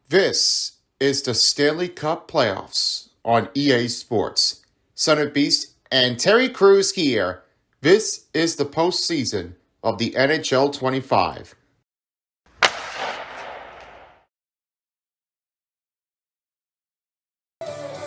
This is the Stanley Cup playoffs on EA Sports. Son of Beast and Terry Crews here. This is the postseason of the NHL 25.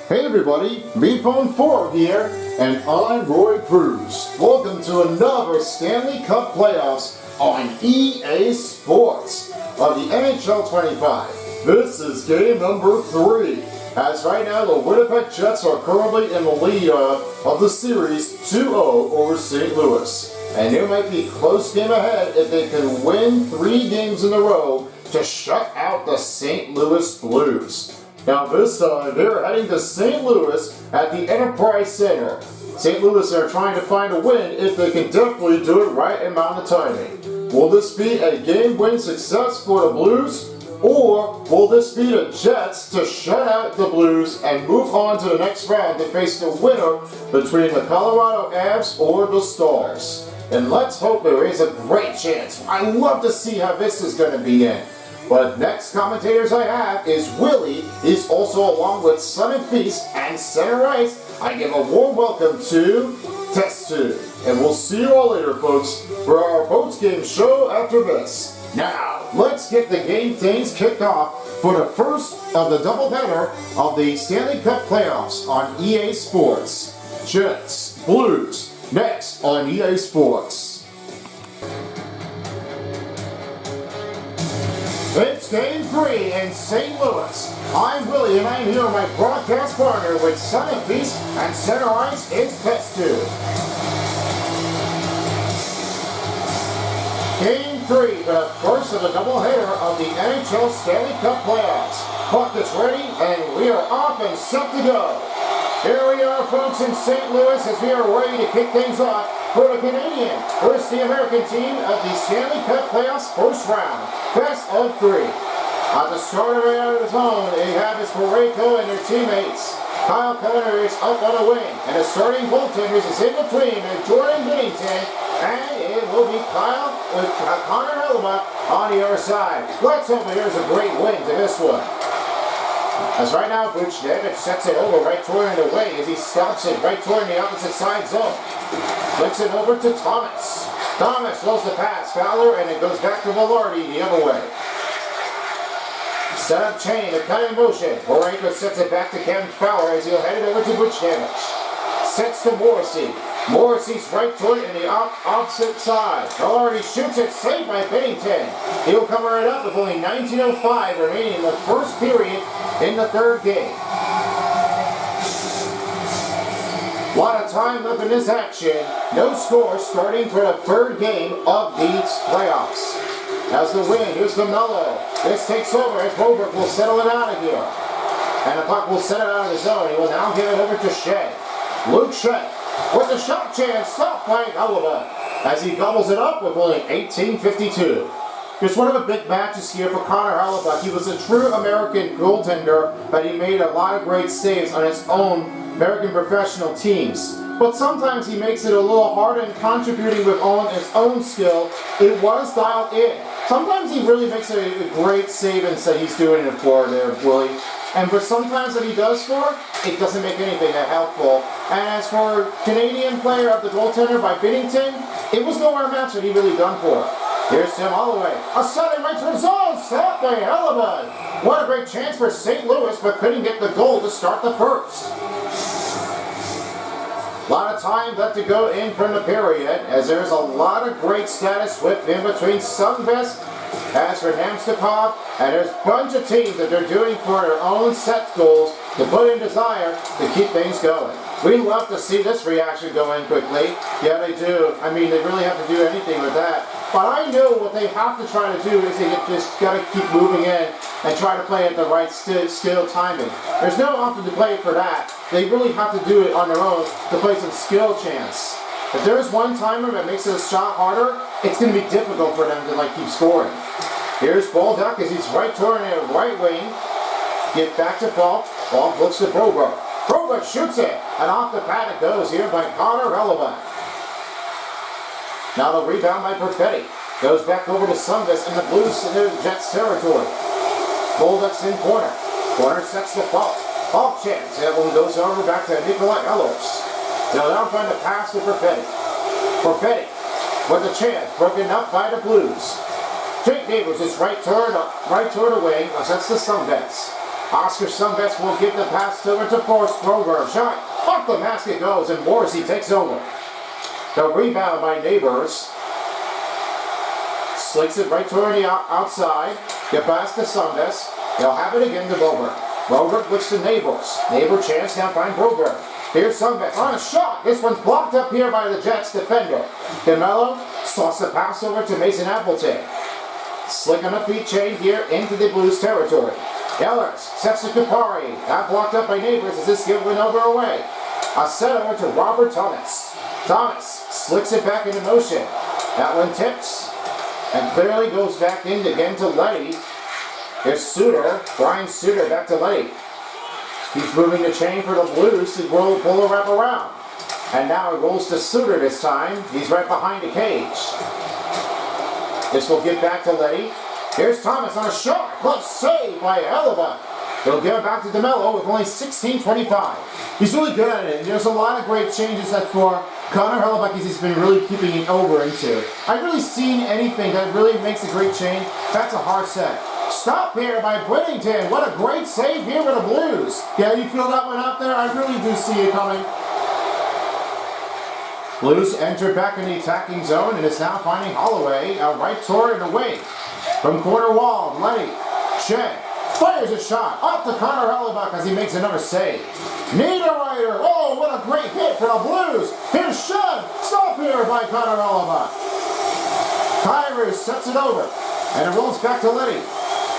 Hey everybody, Meatphone 4 here, and I'm Roy Cruz. Welcome to another Stanley Cup playoffs on EA Sports of the NHL 25. This is game number 3, as right now the Winnipeg Jets are currently in the lead of the series 2-0 over St. Louis. And there might be a close game ahead if they can win 3 games in a row to shut out the St. Louis Blues. Now this time, they're heading to St. Louis at the Enterprise Center. St. Louis are trying to find a win if they can definitely do it right amount of timing. Will this be a game-win success for the Blues? Or will this be the Jets to shut out the Blues and move on to the next round to face the winner between the Colorado Avs or the Stars? And let's hope there is a great chance. I love to see how this is going to be in. But next commentators I have is Willie, is also along with Son of Beast and Center Ice. I give a warm welcome to Test Tube. And we'll see you all later, folks, for our post-game show after this. Now, let's get the game things kicked off for the first of the doubleheader of the Stanley Cup playoffs on EA Sports. Jets, Blues, next on EA Sports. It's Game 3 in St. Louis. I'm Willie and I'm here with my broadcast partner with Son of Beast and Center Ice is Test Tube. Game 3, the first of the doubleheader of the NHL Stanley Cup playoffs. Puck is ready and we are off and set to go. Here we are, folks, in St. Louis as we are ready to kick things off for the Canadian versus the American team of the Stanley Cup playoffs first round. Best of 3. At the start of the zone, they have is Parayko and their teammates. Kyle Connor is up on a wing, and the starting goaltenders is in between Jordan Binnington, and it will be Connor Hellebuyck on the other side. Let's hope there's a great win to this one. As right now, Buchnevich sets it over right toward the wing as he stops it right toward the opposite side zone. Flicks it over to Thomas. Thomas throws the pass, Fowler, and it goes back to Velarde the other way. Set up chain, a cut in motion. Parayko sets it back to Kevin Fowler as he'll head it over to Buchnevich. Sets to Morrissey. Morrissey's right toward in the opposite side. Velarde shoots it, saved by Binnington. He'll come right up with only 19:05 remaining in the first period in the third game. A lot of time left in this action. No score starting for the third game of these playoffs. As the win, here's the Mello. This takes over as Bobrick will settle it out of here. And the puck will set it out of the zone. He will now give it over to Shea. Luke Shea with the shot chance, stopped by Hellebuyck as he gobbles it up with only 18:52. It's one of the big matches here for Connor Hellebuyck. He was a true American goaltender, but he made a lot of great saves on his own American professional teams. But sometimes he makes it a little harder in contributing with his own skill. It was dialed in. Sometimes he really makes a great save and say he's doing it for there, Willie. But sometimes that he does for, it doesn't make anything that helpful. And as for Canadian player of the goaltender by Binnington, it was nowhere match that he really done for. Here's Tim Holloway. A sudden right to the zone, stopped by Hellebuyck. What a great chance for St. Louis, but couldn't get the goal to start the first. A lot of time left to go in from the period, as there's a lot of great status with in between Sunvest. As for Namstikov, and there's a bunch of teams that they're doing for their own set goals to put in desire to keep things going. We love to see this reaction go in quickly. Yeah, they do. I mean, they really have to do anything with that. But I know what they have to try to do is they just got to keep moving in and try to play at the right skill timing. There's no option to play for that. They really have to do it on their own to play some skill chance. If there's one timer that makes it a shot harder, it's going to be difficult for them to keep scoring. Here's Baldock as he's right toward the right wing. Get back to Falk. Falk looks to Broberg. Broberg shoots it, and off the pad it goes here by Connor Hellebuyck. Now the rebound by Perfetti. Goes back over to Sunvis in the Blues in the Jets territory. Bulldogs in corner. Corner sets the fault. Off chance. That one goes over back to Nikolai Ellos. They'll now trying to pass to Perfetti. Perfetti with the chance. Broken up by the Blues. Jake Neighbors is right toward the wing. That's the Sunbets. Oscar Sunbets will give the pass over to Forrest Broberg. Shot off the mask it goes, and Morrissey takes over. The rebound by Neighbors. Slicks it right toward the outside. Get past to Sunbets. They'll have it again to Broberg. Broberg puts to Neighbors. Neighbor chance now find Broberg. Here's Sunbets on a shot. This one's blocked up here by the Jets defender. DeMello slots the pass over to Mason Appleton. Slick on a feet chain here into the Blues territory. Ellers sets to Kupari. That blocked up by Neighbors as this given over away. A set over to Robert Thomas. Thomas slicks it back into motion. That one tips and clearly goes back in again to Letty. Here's Suter. Brian Suter back to Letty. He's moving the chain for the Blues to pull a wrap around. And now it rolls to Suter this time. He's right behind the cage. This will get back to Letty. Here's Thomas on a shot. Glove save by Hellebuck. He'll give it back to DeMello with only 16:25. He's really good at it. There's a lot of great changes that for Connor Hellebuck he's been really keeping it over into. I've really seen anything that really makes a great change. That's a hard set. Stop here by Whittington. What a great save here for the Blues. Yeah, you feel that one out there? I really do see it coming. Blues enter back in the attacking zone and is now finding Holloway right toward the wing. From corner wall, Lenny, Shed, fires a shot off to Connor Hellebuck as he makes another save. Niederreiter, oh, what a great hit for the Blues. Here's Shed, stop here by Connor Hellebuck. Kyrus sets it over, and it rolls back to Lenny.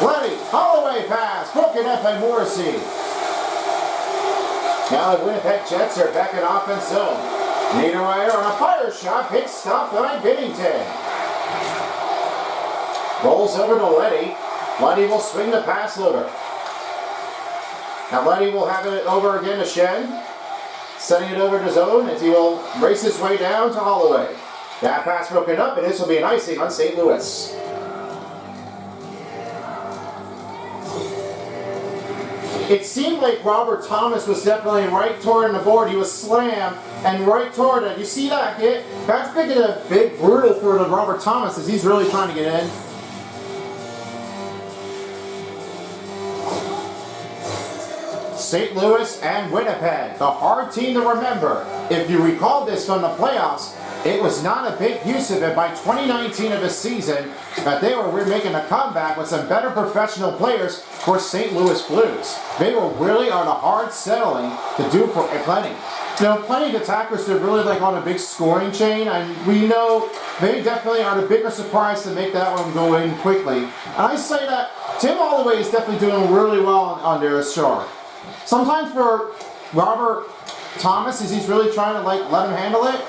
Lenny, Holloway pass, broken up by Morrissey. Now the Winnipeg Jets are back in offense zone. Niederreiter on a fire shot, pick stop by Binnington. Rolls over to Letty. Letty will swing the pass over. Now Letty will have it over again to Shen. Setting it over to zone as he will race his way down to Holloway. That pass broken up, and this will be an icing on St. Louis. It seemed like Robert Thomas was definitely right toward the board. He was slammed and right toward it. You see that hit? That's making a big brutal for the Robert Thomas as he's really trying to get in. St. Louis and Winnipeg, the hard team to remember. If you recall this from the playoffs, it was not a big use of it by 2019 of the season that they were making a comeback with some better professional players for St. Louis Blues. They were really on a hard settling to do for plenty. You know, plenty of attackers are really like on a big scoring chain, and we know they definitely are the bigger surprise to make that one go in quickly. And I say that Tim Holloway is definitely doing really well on their shore. Sometimes for Robert Thomas, as he's really trying to like let him handle it,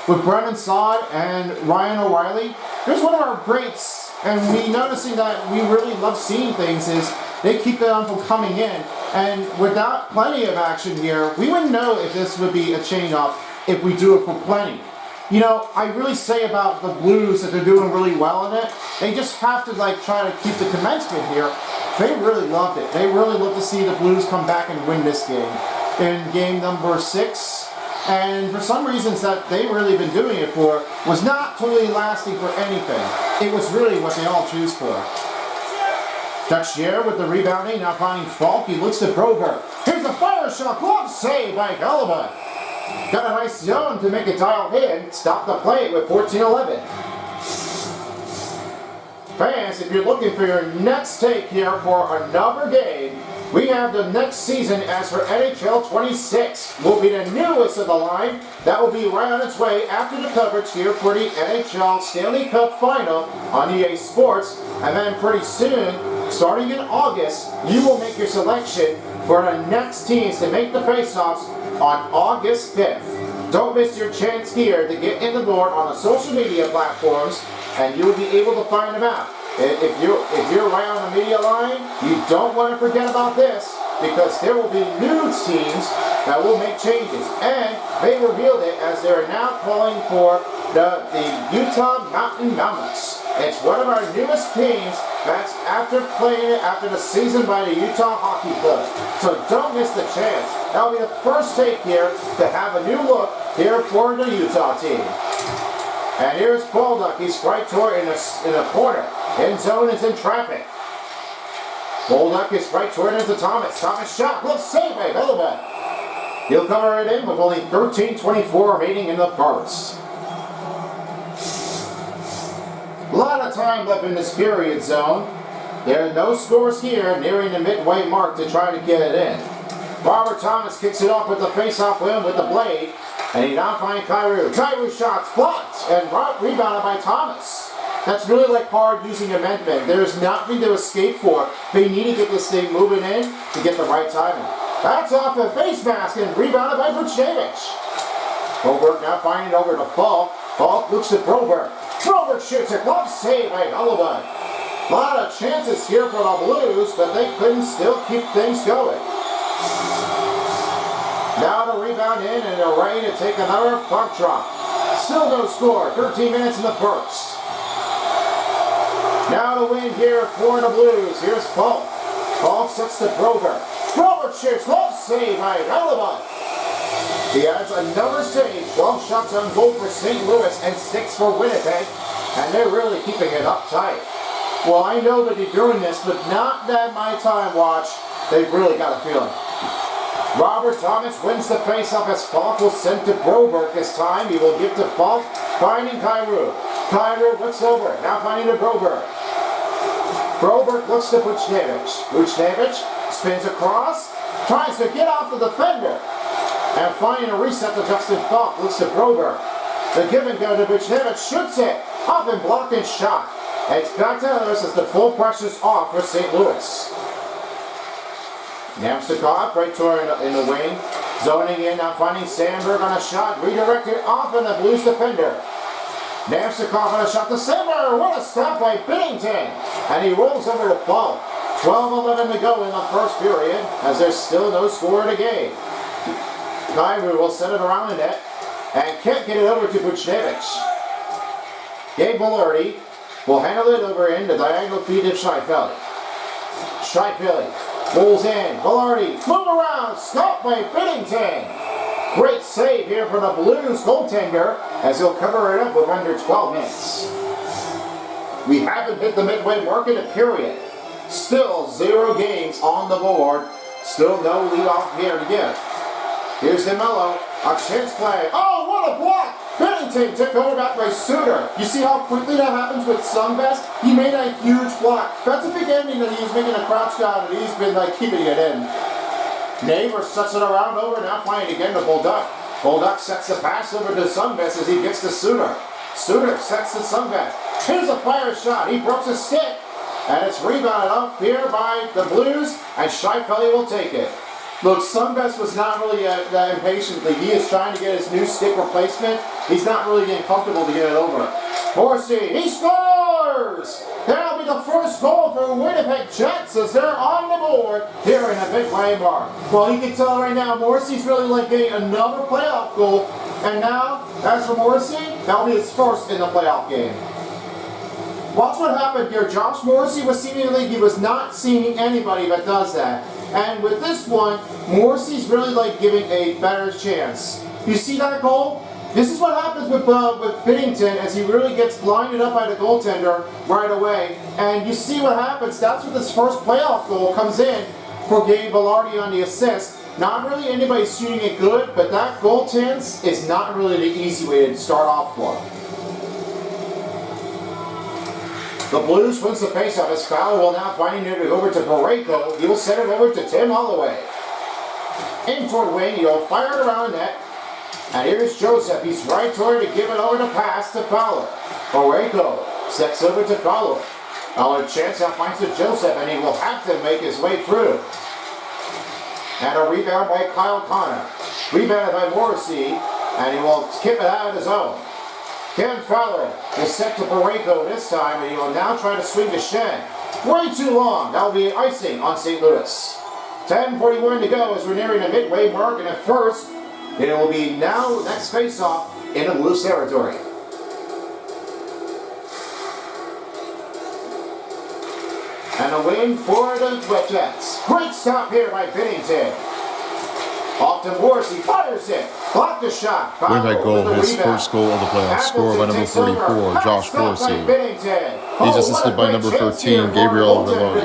with Brennan Saad and Ryan O'Reilly, here's one of our greats, and we noticing that we really love seeing things is they keep them from coming in, and without plenty of action here, we wouldn't know if this would be a chain up if we do it for plenty. You know, I really say about the Blues that they're doing really well in it. They just have to like try to keep the commencement here. They really loved it. They really love to see the Blues come back and win this game. In game number 6, and for some reasons that they really been doing it for was not totally lasting for anything. It was really what they all choose for. Duxier with the rebounding, now finding Falk. He looks to Broberg. Here's a fire shot, glove save by Hellebuck. Got a nice zone to make it dialed in. Stop the play with 14-11. Fans, if you're looking for your next take here for another game, we have the next season as for NHL 26. Will be the newest of the line. That will be right on its way after the coverage here for the NHL Stanley Cup Final on EA Sports. And then pretty soon, starting in August, you will make your selection for the next teams to make the face-offs on August 5th. Don't miss your chance here to get in the board on the social media platforms, and you'll be able to find them out. If you're right on the media line, you don't want to forget about this, because there will be news teams that will make changes. And they revealed it as they're now calling for the Utah Mountain Mammoths. It's one of our newest teams that's after the season by the Utah Hockey Club. So don't miss the chance. That'll be the first take here to have a new look here for the Utah team. And here's Bolduc. He's right toward in a corner. End zone is in traffic. Bolduc is right toward into Thomas. Thomas shot. Let's save it. He'll cover it in with only 13:24 remaining in the first. A lot of time left in this period zone. There are no scores here, nearing the midway mark to try to get it in. Robert Thomas kicks it off with the face-off win with the blade, and he now finds Kyrou. Kyrou shots blocked and rebounded by Thomas. That's really like hard using amendment. There's nothing to escape for. They need to get this thing moving in to get the right timing. That's off a face mask and rebounded by Buchnevich. Broberg now finding over to Falk. Falk looks at Broberg. Broberg shoots it. Glove save by Hullabut. A lot of chances here for the Blues, but they couldn't still keep things going. Now the rebound in, and they're ready to take another puck drop. Still no score. 13 minutes in the first. Now the win here for the Blues. Here's Falk. Falk sets to Broberg. Broberg shoots. Glove save by Hullabut. He adds another save. 12 shots on goal for St. Louis and 6 for Winnipeg. And they're really keeping it uptight. Well, I know that they're doing this, but not that my time watch. They've really got a feeling. Robert Thomas wins the face-off as Falk will send to Broberg this time. He will give to Falk, finding Kyrou. Kyrou looks over, now finding to Broberg. Broberg looks to Buchnevich. Buchnevich spins across, tries to get off the defender. And finding a reset to Justin Falk, looks to Broberg. The give and go to Buchnevich, shoots it, up and blocked and shot. And it's back to others as the full pressure's off for St. Louis. Namstikov right toward in the wing, zoning in, now finding Sandberg on a shot, redirected off on the Blues defender. Namstikov on a shot to center, what a stop by Binnington! And he rolls over to Falk. 12-11 to go in the first period, as there's still no score in the game. Kyrou will set it around the net, and can't get it over to Buchnevich. Gabe Velarde will handle it over in the diagonal feed of Scheifele. Scheifele rolls in. Velarde, move around, stopped by Binnington. Great save here for the Blues goaltender as he'll cover it up with under 12 minutes. We haven't hit the midway mark in a period. Still 0 games on the board. Still no lead off here to give. Here's DeMello, a chance play. Oh, what a block! Binnington took over back by Suter. You see how quickly that happens with Sunbest? He made a huge block. That's a big ending that he was making a crouch down, and he's been keeping it in. Neighbor sets it around over, now flying again to Bolduc. Bolduc sets the pass over to Sunbest as he gets to Suter. Suter sets to Sunbest. Here's a fire shot. He broke his stick, and it's rebounded up here by the Blues, and Scheifele will take it. Look, Sunbest was not really that impatiently. He is trying to get his new stick replacement. He's not really getting comfortable to get it over. Morrissey, he scores! That'll be the first goal for Winnipeg Jets as they're on the board here in the midway mark. Well, you can tell right now, Morrissey's really getting another playoff goal. And now, as for Morrissey, that'll be his first in the playoff game. Watch what happened here. Josh Morrissey was seemingly, he was not seeing anybody that does that. And with this one, Morrissey's really giving a better chance. You see that goal? This is what happens with Binnington as he really gets blinded up by the goaltender right away. And you see what happens. That's where this first playoff goal comes in for Gabe Velarde on the assist. Not really anybody shooting it good, but that goal chance is not really the easy way to start off for. The Blues wins the faceoff as Fowler will now finding it over to Borrego. He will send it over to Tim Holloway. In toward wing, he'll fire it around the net. And here's Joseph. He's right toward to give it over to pass to Fowler. Borrego sets over to Fowler. A chance now finds to Joseph, and he will have to make his way through. And a rebound by Kyle Connor. Rebounded by Morrissey, and he will skip it out of his own. Ken Fowler will set to Borrego this time, and he will now try to swing to Shen. Way too long. That will be icing on St. Louis. 10:41 to go as we're nearing the midway mark, and at first, it will be now next face-off in the Blues territory. And a win for the Jets. Great stop here by Bennington. Off to Morris, he fires it. Blocked the shot. Winnipeg goal, his first goal of the playoffs, scored by number 44, Josh Morrissey. He's assisted by number 13, Gabriel Villani,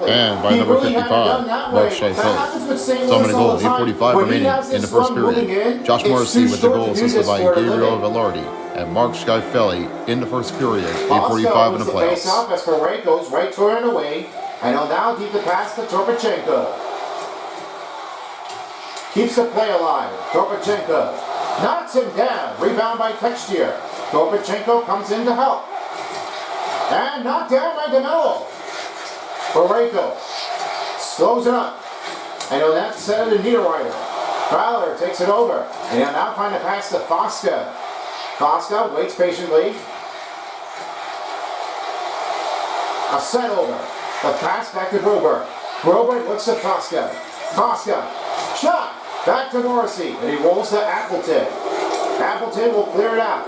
and by number 55, Mark Scheifele. So many goals, 8:45 remaining in the first period. Josh Morrissey with the goal assisted by Gabriel Villani and Mark Scheifele in the first period, 8:45 in the playoffs. As Ferrari goes right toward and away, and he'll now deep the pass to Torpachenko. Keeps the play alive. Torpachenko knocks him down. Rebound by Textier. Torpachenko comes in to help. And knocked down by DeMello. Borrego slows it up. And he'll now set it to Niederreiter. Fowler takes it over. And he'll now find a pass to Fosca. Fosca waits patiently. A set over. The pass back to Broberg. Broberg looks at Fosca. Fosca. Shot. Back to Morrissey, and he rolls to Appleton. Appleton will clear it out.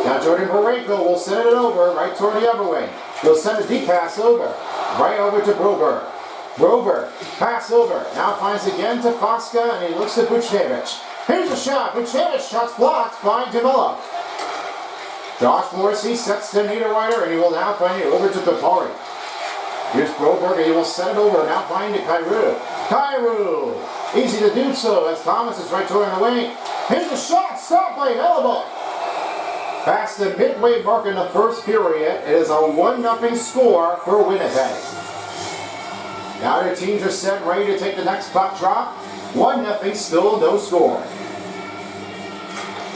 Now Jordan Borrego will send it over right toward the other wing. He'll send a deep pass over, right over to Broberg. Broberg, pass over, now finds again to Fosca, and he looks to Buchnevich. Here's a shot. Buchnevich shot's blocked by DeMello. Josh Morrissey sets to Niederreiter, and he will now find it over to Kapari. Here's Broberg, and he will send it over, now find it Kyrou. Kyrou! Easy to do so as Thomas is right toward the wing. Here's a shot, stopped by Hellebuck. Past the midway mark in the first period, it is a 1-0 score for Winnipeg. Now their teams are set, ready to take the next puck drop. 1-0, still no score.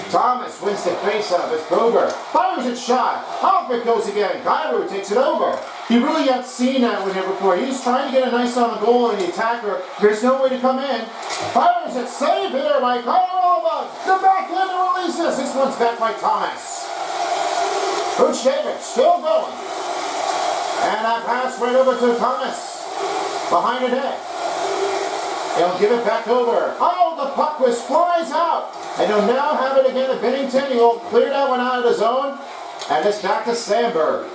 Thomas wins the face-off as Broberg fires a shot. Off it goes again. Kyrou takes it over. You really haven't seen that one here before. He's trying to get a nice on the goal and the attacker. There's no way to come in. Fires it. Save here by Kyrou. The backhand releases. This one's back by Thomas. Buchnevich still going. And a pass right over to Thomas. Behind the net. He'll give it back over. Oh, the puck flies out. And he'll now have it again at Bennington. He'll clear that one out of the zone. And it's back to Sandberg.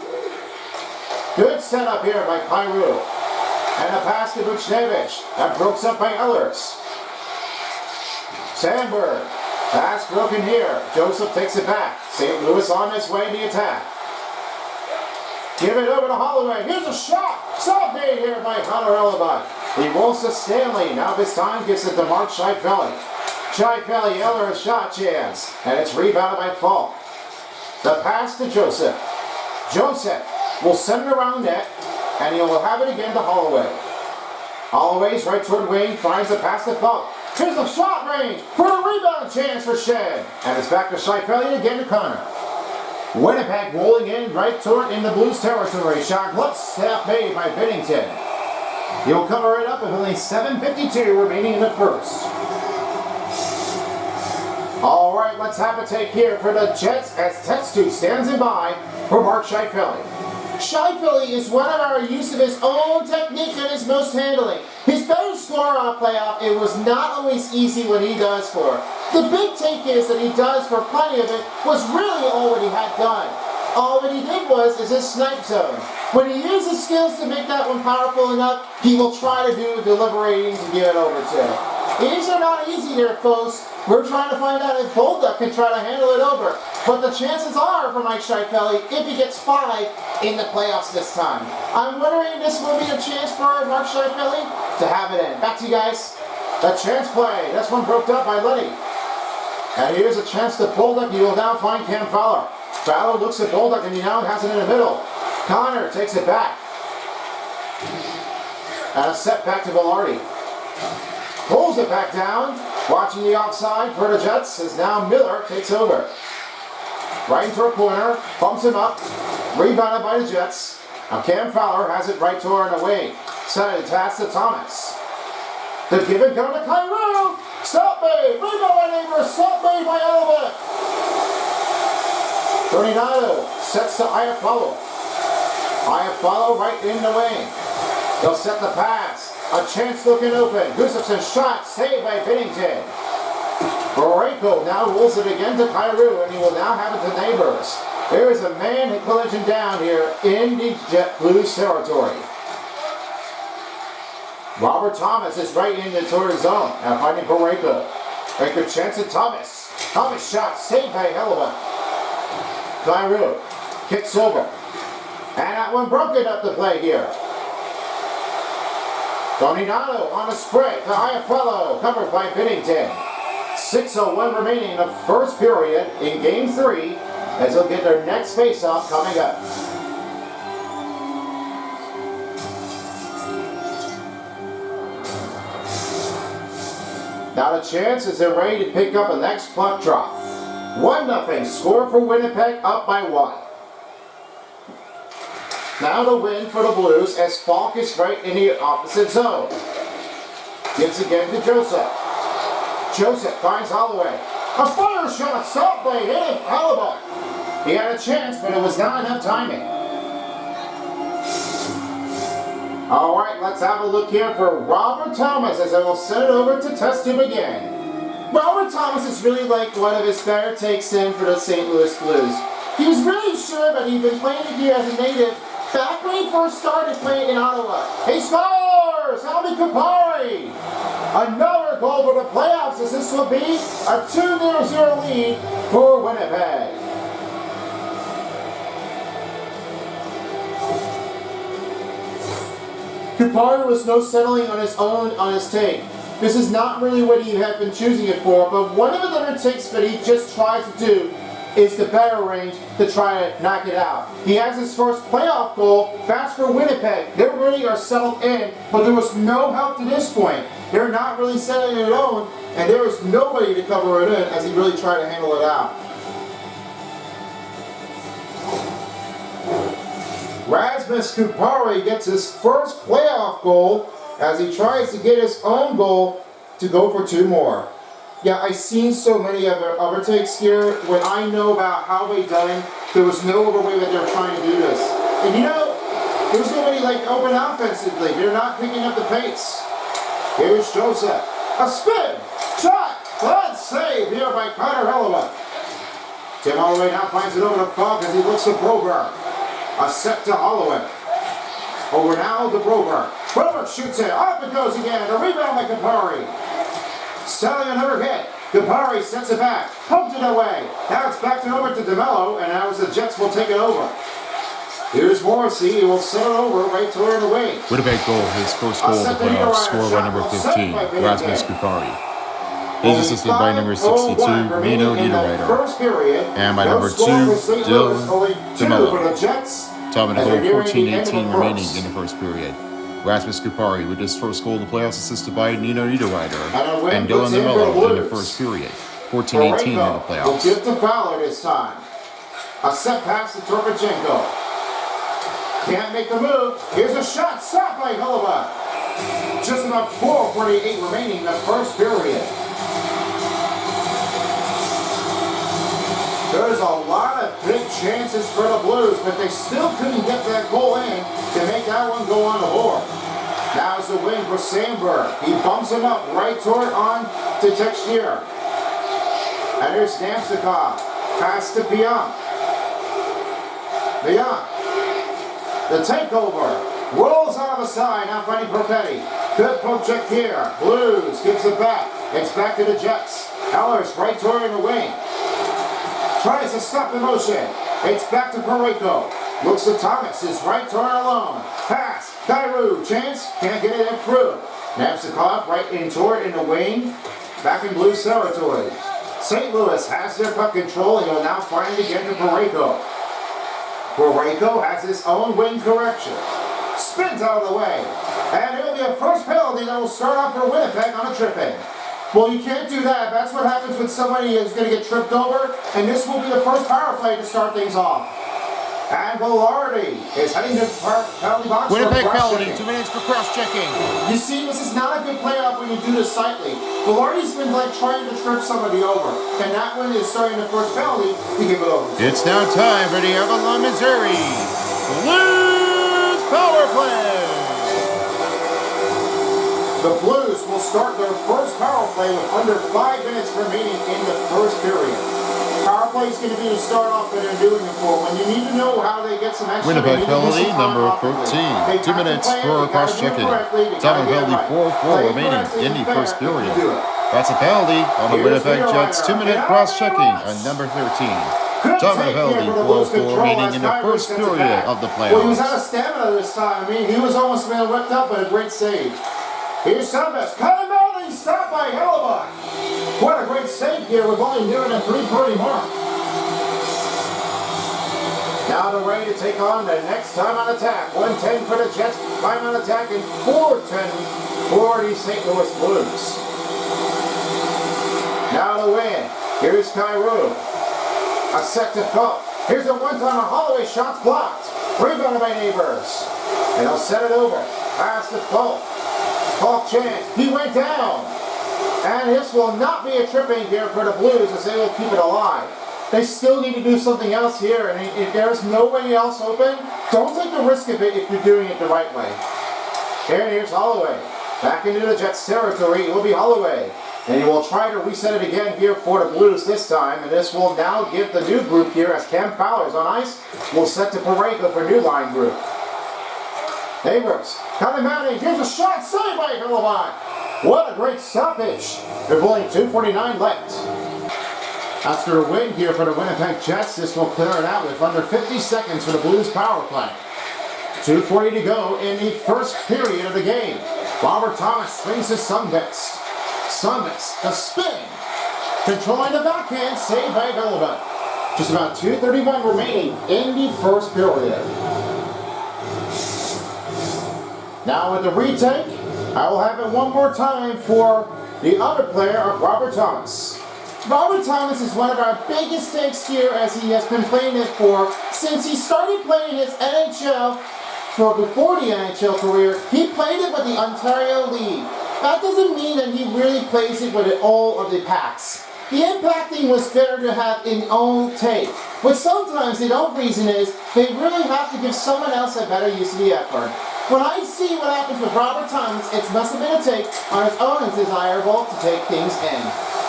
Good setup here by Kyrou. And a pass to Buchnevich. That broke up by Ellers. Sandberg. Pass broken here. Joseph takes it back. St. Louis on its way in the attack. Give it over to Holloway. Here's a shot. Stop made here by Connor Hellebuck. He rolls to Stanley. Now this time gives it to Mark Scheifele. Scheifele, Eller, a shot chance. And it's rebounded by Falk. The pass to Joseph. Joseph will send it around net. And he will have it again to Holloway. Holloway's right toward wing. Finds the pass to Falk. Here's a shot range for a rebound chance for Shed. And it's back to Scheifele again to Connor. Winnipeg rolling in right toward in the Blues territory. Shot glove step made by Bennington. He'll cover it up with only 7:52 remaining in the first. All right, let's have a take here for the Jets as Testu stands in by for Mark Scheifele. Scheifele is one of our use of his own technique and his most handling. His better score on a playoff, it was not always easy when he does score. The big take is that he does for plenty of it was really all what he had done. All that he did is his snipe zone. When he uses skills to make that one powerful enough, he will try to do deliberating to give it over to. These are not easy there, folks. We're trying to find out if Bolduc can try to handle it over. But the chances are for Mike Scheifele, if he gets 5 in the playoffs this time. I'm wondering if this will be a chance for Mark Scheifele to have it in. Back to you guys. The chance play. This one broke up by Letty. And here's a chance to Bolduc. He will now find Cam Fowler. Fowler looks at Bolduc and he now has it in the middle. Connor takes it back. And a set back to Velarde. Pulls it back down. Watching the offside for the Jets as now Miller takes over. Right into a corner. Pumps him up. Rebounded by the Jets. Now Cam Fowler has it right toward the wing. Set it pass to Thomas. The give and go to Kyrou. Stop made. Rebound by Neighbor. Stop made by Hellebuck. Tornado sets to Iafallo. Iafallo right in the wing. They'll set the pass. A chance looking open. Gustafsson shot saved by Bennington. Borrego now rolls it again to Kyrou, and he will now have it to Neighbors. There is a man collision down here in the Jet Blues territory. Robert Thomas is right in the towards zone. Now finding Borrego. Right, good chance at Thomas. Thomas shot saved by Hellebuck. Kyrou kicks over. And that one broken up the play here. Dominato on a spray to Iafallo, covered by Binnington. 6:01 remaining in the first period in Game 3 as they'll get their next face-off coming up. Now the chance as they're ready to pick up a next puck drop. 1-0 score for Winnipeg, up by 1. Now the win for the Blues as Falk is right in the opposite zone. Gives again to Joseph. Joseph finds Holloway. A fire shot, stop blade, hit him, Hellebuck. He had a chance, but it was not enough timing. All right, let's have a look here for Robert Thomas as I will send it over to test him again. Robert Thomas is really like one of his better takes in for the St. Louis Blues. He was really sure that he'd been playing here as a native back when he first started playing in Ottawa. He scores! Helmi Kupari! Another goal for the playoffs as this will be a 2-0 lead for Winnipeg. Kupari was no settling on his own on his take. This is not really what he had been choosing it for, but one of the other takes that he just tries to do is the better range to try to knock it out. He has his first playoff goal. That's for Winnipeg. They really are settled in, but there was no help to this point. They're not really settling it own, and there was nobody to cover it in as he really tried to handle it out. Rasmus Kupari gets his first playoff goal as he tries to get his own goal to go for 2 more. Yeah, I've seen so many other takes here. When I know about how they done, there was no other way that they were trying to do this. And you know, there's nobody like open offensively. They're not picking up the pace. Here's Joseph. A spin, shot, glad save here by Connor Hellebuck. Tim Holloway now finds it over to Falk as he looks to Broberg. A set to Holloway. Over now to Broberg. Broberg shoots it. Off it goes again. A rebound by Kupari. Selling another hit. Kupari sets it back. Poked it away. Now it's back over to DeMello, and now the Jets will take it over. Here's Morrissey. He will set it over right toward the wing. Winnipeg goal, his first goal of the playoffs, scored by number 15, Rasmus Kupari. He's assisted by number 62, Nino Niederreiter, and by number 2, Dylan DeMello. Top of the goal, 14-18 remaining in the first period. Rasmus Kupari with his first goal in the playoffs, assisted by Nino Niederreiter and Dylan DeMello in the first period. 14-18 in the playoffs. Will give to Fowler this time. A set pass to Torpachenko. Can't make the move. Here's a shot. Stopped by Hellebuck. Just about 4:48 remaining in the first period. There's a lot of big chances for the Blues, but they still couldn't get that goal in to make that one go on the board. Now is the win for Sandberg. He bumps him up right toward on to Texier. And here's Namstikov. Pass to Bianc. Bianc. The takeover. Rolls out of the side. Now finding Perfetti. Good poke check here. Blues gives it back. It's back to the Jets. Ellers right toward in the wing. Tries to stop the motion. It's back to Parayko. Looks to Thomas. Is right toward alone. Pass. Kyrou. Chance. Can't get it in through. Namstikov right in toward in the wing. Back in Blues territory. St. Louis has their puck control and will now find it again to Parayko. Parayko has his own wing correction. Spins out of the way. And it'll be a first penalty that will start off for Winnipeg on a tripping. Well, you can't do that. That's what happens when somebody is going to get tripped over. And this will be the first power play to start things off. And Velarde is heading to the penalty box. Winnipeg penalty, 2 minutes for cross-checking. You see, this is not a good playoff when you do this slightly. Velarde's been like trying to trip somebody over. And that one is starting the first penalty to give it over. It's now time for the Avalon, Missouri Blues power play. The Blues will start their first power play with under 5 minutes remaining in the first period. Power play is going to be to start off that they're doing it for. When you need to know how they get some extra, Winnipeg penalty number 13. 2 minutes for cross-checking. Time of penalty 4-4 remaining in the first period. That's a penalty on the Winnipeg Jets. 2-minute cross-checking on number 13. Time of penalty 4-4 remaining in the first period of the playoffs. Well, he was out of stamina this time. I mean, he was almost being whipped up, but a great save. Here's Summers. Colin Melody stopped by Hellebuck. What a great save here. We're only nearing a 3:30 mark. Now they're ready to take on the next time on attack. 110 for the Jets, 5 on attack, and 410 for the St. Louis Blues. Now the win. Here's Kyrou. A set to Fulk. Here's a one-time Holloway shot blocked. Rebounded by Neighbors. And they'll set it over. Pass to Fulk. Fulk chance. He went down. And this will not be a tripping here for the Blues as they will keep it alive. They still need to do something else here, and if there's nobody else open, don't take the risk of it if you're doing it the right way. Here's Holloway. Back into the Jets territory. It will be Holloway. And he will try to reset it again here for the Blues this time, and this will now give the new group here as Cam Fowler's on ice. Will set to Pareko for new line group. Neighbors. Coming Manning. Here's a shot saved by Hellebuck. What a great stoppage. There's only 2:49 left. After a win here for the Winnipeg Jets, this will clear it out with under 50 seconds for the Blues power play. 2:40 to go in the first period of the game. Robert Thomas swings to Sundqvist. Sundqvist, the spin. Controlling the backhand, saved by Hellebuck. Just about 2:31 remaining in the first period. Now with the retake, I will have it one more time for the other player of Robert Thomas. Robert Thomas is one of our biggest takes here as he has been playing it for since he started playing his NHL before the NHL career. He played it with the Ontario League. That doesn't mean that he really plays it with all of the packs. The impacting was better to have in own take. But sometimes the old reason is they really have to give someone else a better use of the effort. When I see what happens with Robert Thomas, it must have been a take on his own as desirable to take things in.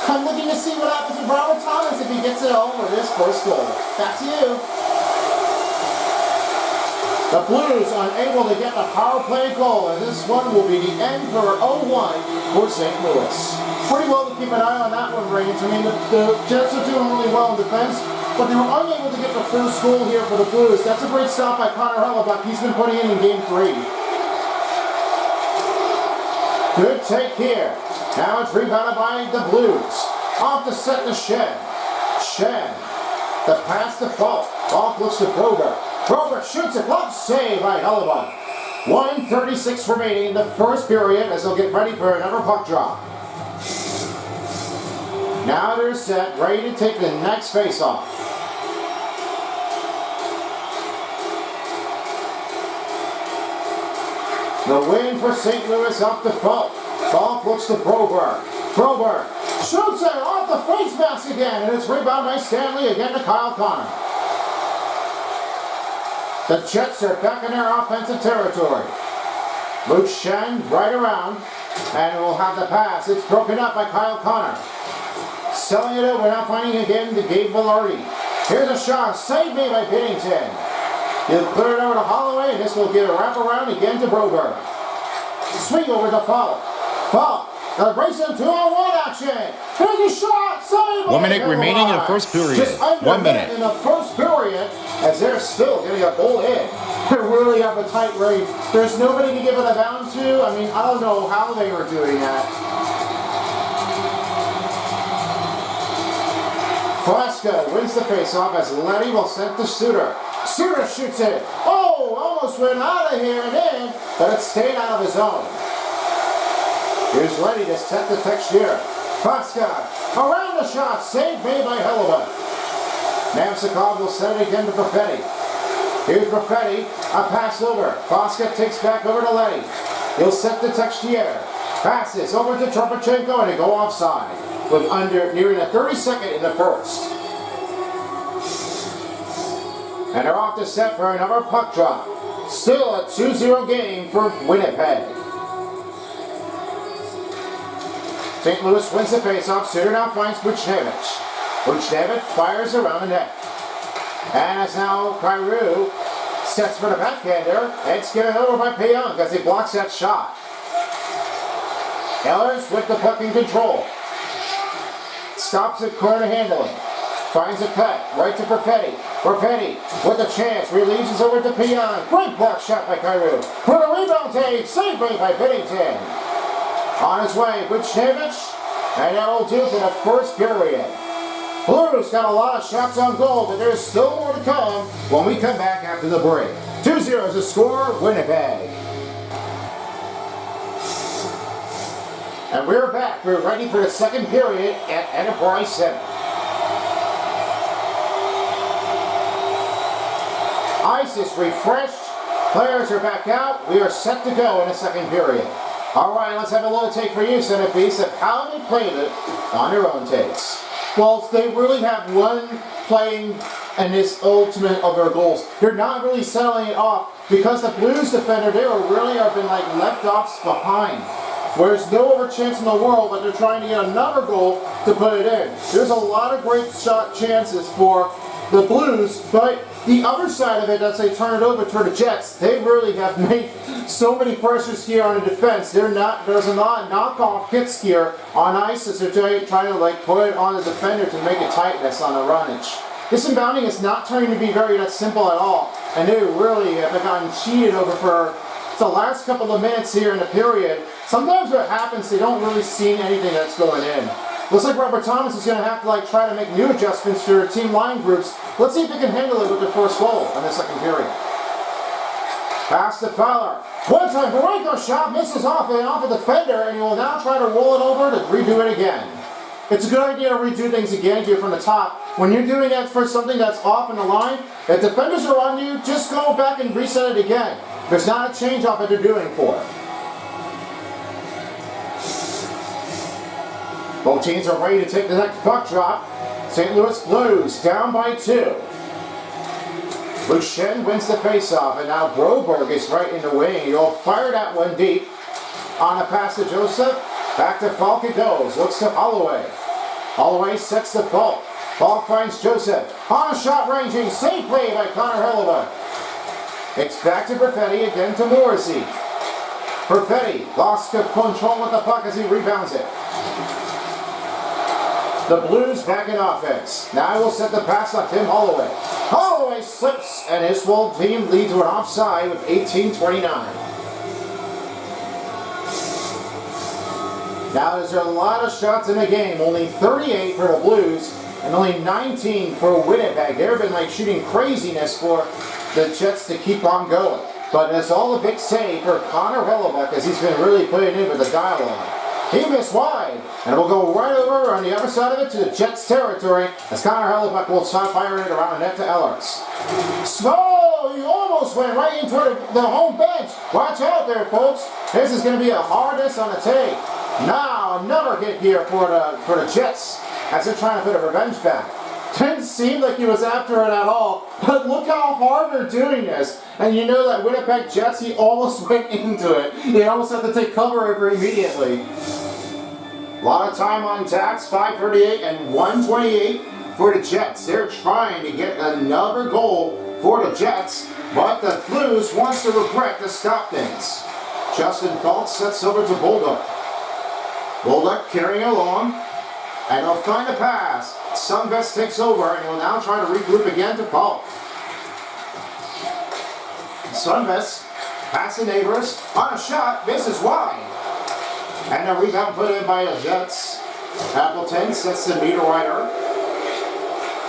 I'm looking to see what happens with Robert Thomas if he gets it all with his first goal. Back to you. The Blues unable to get the power play goal, and this one will be the end for 0-1 for St. Louis. Pretty well to keep an eye on that one, Range. I mean, the Jets are doing really well in defense, but they were unable to get the first goal here for the Blues. That's a great stop by Connor Hellebuck. He's been putting in Game 3. Good take here. Now it's rebounded by the Blues. Off the set to Shen. Shen. The pass to Fulk. Fulk looks to Brober. Brober shoots it. Block save by Hellebuck. 1:36 remaining in the first period as they'll get ready for another puck drop. Now they're set, ready to take the next face-off. The win for St. Louis up to Fulk. Fulk looks to Brober. Brober shoots it off the face mask again, and it's rebounded by Stanley again to Kyle Connor. The Jets are back in their offensive territory. Luke Shen right around, and will have the pass. It's broken up by Kyle Connor. Selling it over, now finding again to Gabe Velarde. Here's a shot, saved me by Binnington. He'll clear it over to Holloway, and this will get a wraparound again to Brober. Swing over to Fulk. Fulk, the racing 2-on-1 action. Here's a shot, saved by 1 minute remaining in the first period. Just under 1 minute. in the first period, as they're still getting a goal in. They really have a tight race. There's nobody to give it a bound to. I mean, I don't know how they were doing that. Flaska wins the faceoff as Letty will send to Suter. Suter shoots it. Oh, almost went out of here and in, but it stayed out of his zone. Here's Letty to set the texture. Flaska around the shot, saved made by Hellebuck. Namsikov will send it again to Perfetti. Here's Perfetti, a pass over. Flaska takes back over to Letty. He'll set the texture. Passes over to Tropichenko and they go offside. With under nearing a 32nd in the first. And they're off the set for another puck drop. Still a 2-0 game for Winnipeg. St. Louis wins the faceoff. Suter now finds Buchnevich. Vucevic fires around the net. And it's now Kyrou sets for the backhander. It's given over by Payong as he blocks that shot. Ehlers with the puck in control. Stops at corner handling. Finds a cut. Right to Perfetti. Perfetti with a chance. Releases over to Payong. Great block shot by Kyrou. For the rebound take. Saved by Binnington. On his way, Vucevic. And that will do for the first period. Blues got a lot of shots on goal, but there's still more to come when we come back after the break. 2-0 is the score, Winnipeg. And we're back. We're ready for the second period at Enterprise Center. Ice is refreshed. Players are back out. We are set to go in the second period. All right, let's have a little take for you, Centerpiece, of how they played it on their own takes. Well, they really have one playing in this ultimate of their goals. They're not really settling it off because the Blues defender, they were really have been like left off behind. Whereas no other chance in the world, but they're trying to get another goal to put it in. There's a lot of great shot chances for the Blues, but the other side of it, as they turn it over to the Jets, they really have made so many pressures here on the defense. There's a lot of knockoff hits here on ice as they're trying to like put it on the defender to make a tightness on the runnage. This inbounding is not turning to be that simple at all, and they really have gotten cheated over for the last couple of minutes here in the period. Sometimes what happens, they don't really see anything that's going in. Looks like Robert Thomas is going to have to try to make new adjustments to their team line groups. Let's see if they can handle it with their first goal in the second period. Pass to Fowler. One time, Borrego shot misses off a defender, and he will now try to roll it over to redo it again. It's a good idea to redo things again here from the top. When you're doing that for something that's off in the line, if defenders are on you, just go back and reset it again. There's not a change off that they're doing for it. Both teams are ready to take the next puck drop. St. Louis Blues down by 2. Lucien wins the faceoff, and now Broberg is right in the wing. He'll fire that one deep. On a pass to Joseph. Back to Falk it goes. Looks to Holloway. Holloway sets to Falk. Falk finds Joseph. On a shot ranging. Safe play by Connor Hellebuyck. It's back to Perfetti, again to Morrissey. Perfetti lost control with the puck as he rebounds it. The Blues back in offense. Now we'll set the pass on Tim Holloway. Holloway slips, and his full team leads to an offside with 18:29. Now there's a lot of shots in the game. Only 38 for the Blues, and only 19 for Winnipeg. They've been shooting craziness for the Jets to keep on going. But it's all a big save for Connor Hellebuyck as he's been really putting in with the dialogue. He missed wide, and it will go right over on the other side of it to the Jets' territory as Connor Hellebuyck will start firing it around the net to Ehlers. Slow! He almost went right into the home bench. Watch out there, folks. This is going to be a hardness on the take. Now another hit here for the Jets as they're trying to put a revenge back. Didn't seem like he was after it at all, but look how hard they're doing this. And you know that Winnipeg Jets, he almost went into it. He almost had to take cover over immediately. A lot of time on tax, 5:38 and 1:28 for the Jets. They're trying to get another goal for the Jets, but the Blues wants to regret to stop things. Justin Fultz sets over to Bolduc. Bolduc carrying along, and he'll find a pass. Sundqvist takes over, and he'll now try to regroup again to Falk. Sundqvist, pass to Neighbors, on a shot, misses wide. And a rebound put in by the Jets. Appleton sets to Niederreiter.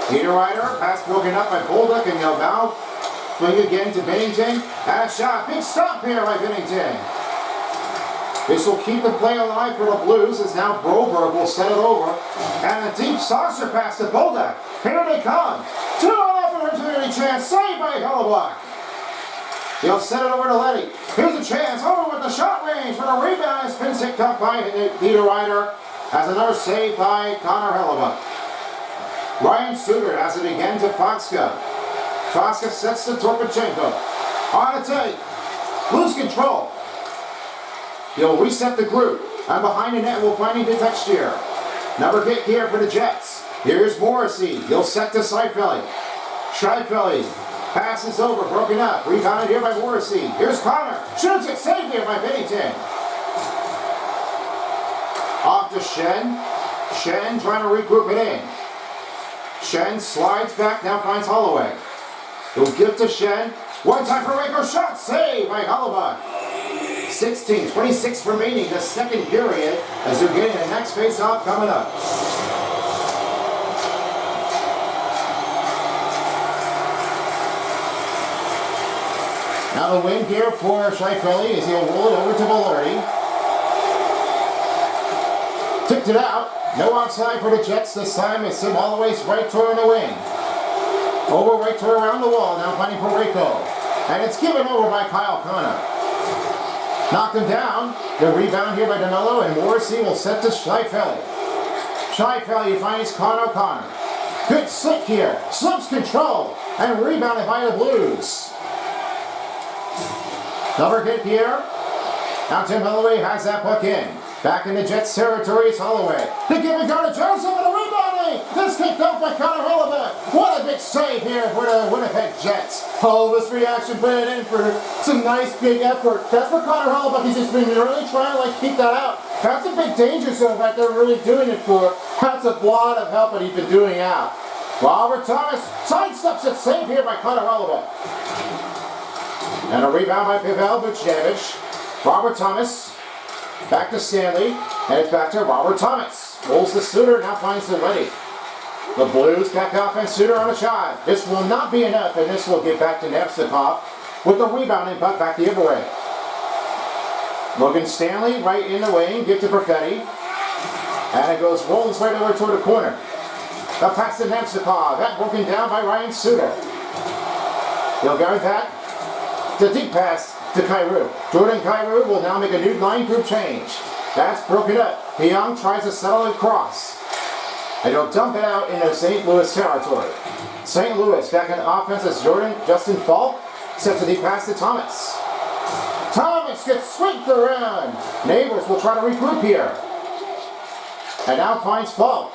Niederreiter, pass broken up by Bolduc, and he'll now swing again to Binnington. And a shot, big stop here by Binnington. This will keep the play alive for the Blues as now Broberg will set it over. And a deep saucer pass to Bolduc. Here they come. 2-on opportunity chance, saved by Hellebuyck. He'll set it over to Leddy. Here's a chance, over with the shot range for the rebound. It's been picked up by Niederreiter as another save by Connor Hellebuyck. Ryan Suter has it again to Foxka. Foxka sets to Torpachenko. On a take. Lose control. He'll reset the group. And behind the net, we'll find him to Textier. Another hit here for the Jets. Here's Morrissey. He'll set to Scheifele. Scheifele passes over, broken up. Rebounded here by Morrissey. Here's Connor. Shoots it, saved here by Bennington. Off to Shen. Shen trying to regroup it in. Shen slides back, now finds Holloway. He'll give to Shen. One time for Waco, shot saved by Holloway. 16:26 remaining, the second period, as they're getting the next face-off coming up. Now the win here for Scheifele as he'll roll it over to Velarde. Tipped it out. No offside for the Jets this time as Sim Holloway's right turn the wing. Over right turn around the wall, now finding Parayko. And it's given over by Kyle Connor. Knocked him down. The rebound here by DeMello, and Morrissey will set to Scheifele. Scheifele finds Connor O'Connor. Good slick here. Slips control and rebounded by the Blues. Another hit here. Now Tim Holloway has that puck in. Back in the Jets territory is Holloway. The give and go to Joseph and a rebounding. This kicked out by Connor Holloway. What a big save here for the Winnipeg Jets. Oh, this reaction put it in for some nice big effort. That's for Connor Holloway. He's just been really trying to keep that out. That's a big danger zone that they're really doing it for. That's a lot of help that he's been doing out. Robert Thomas sidesteps it, save here by Connor Holloway. And a rebound by Pavel Buchnevich. Robert Thomas. Back to Stanley, and it's back to Robert Thomas. Rolls the Suter, now finds the Letty. The Blues back off and Suter on a shot. This will not be enough, and this will get back to Nevstikov with the rebound and puck back the other way. Logan Stanley right in the wing, give to Perfetti. And it goes, rolls right over toward the corner. The pass to Nevstikov, that broken down by Ryan Suter. He'll guard that. The deep pass to Kyrou. Jordan Kyrou will now make a new line group change. That's broken up. Young tries to settle it across. And he'll dump it out into St. Louis territory. St. Louis back in offense as Justin Falk sets a deep pass to Thomas. Thomas gets swept around. Neighbors will try to regroup here. And now finds Falk.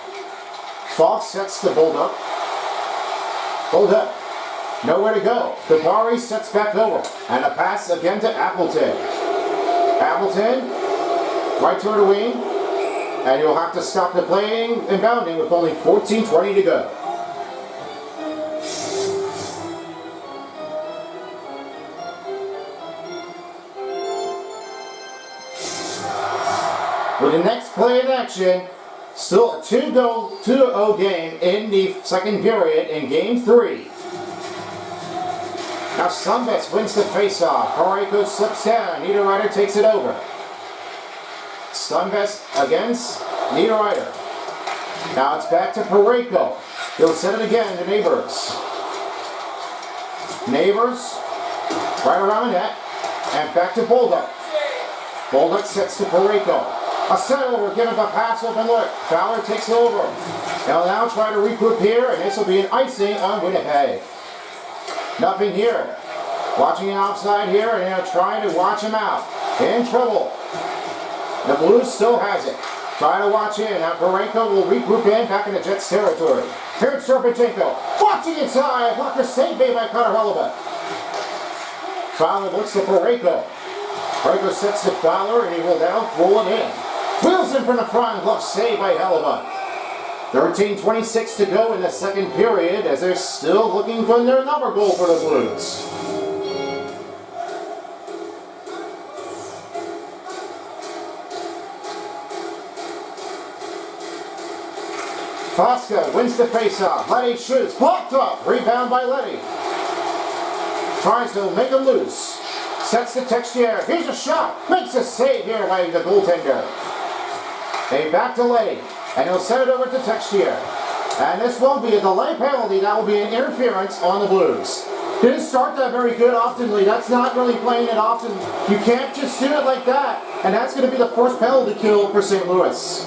Falk sets to Bulldog. Bulldog. Nowhere to go. Kabari sets back over. And a pass again to Appleton. Appleton, right toward the wing. And you'll have to stop the playing and bounding with only 14:20 to go. With the next play in action, still a 2-0 game in the second period in Game 3. Now Sunbets wins the faceoff. Parayko slips down. Niederreiter takes it over. Sunbets against Niederreiter. Now it's back to Parayko. He'll set it again to Neighbors. Neighbors right around the net. And back to Bulldog. Bulldog sets to Parayko. A set over, given the pass open look. Fowler takes it over. They'll now try to regroup here, and this will be an icing on Winnipeg. Nothing here. Watching an offside here, and they're trying to watch him out. In trouble. The Blues still has it. Trying to watch in. Now Parayko will regroup in back in the Jets territory. Here's Serpachenko. Watching inside. Blocker saved by Connor Holloway. Fowler looks to Parayko. Parayko sets to Fowler, and he will now roll it in. Wheels in from the front. Glove saved by Holloway. 13:26 to go in the second period as they're still looking for their number goal for the Blues. Fosca wins the faceoff. Letty shoots. Blocked up. Rebound by Letty. Tries to make him loose. Sets the Texier. Here's a shot. Makes a save here by the goaltender. They back to Letty. And he'll set it over to Texier. And this won't be a delay penalty. That will be an interference on the Blues. Didn't start that very good oftenly. That's not really playing it often. You can't just do it like that. And that's going to be the first penalty kill for St. Louis.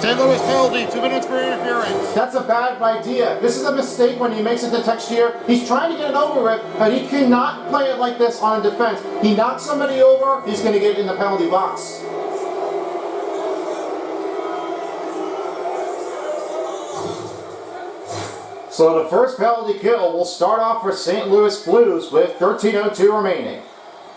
St. Louis penalty, 2 minutes for interference. That's a bad idea. This is a mistake when he makes it to Texier. He's trying to get it over with, but he cannot play it like this on defense. He knocks somebody over, he's going to get in the penalty box. So the first penalty kill will start off for St. Louis Blues with 13:02 remaining.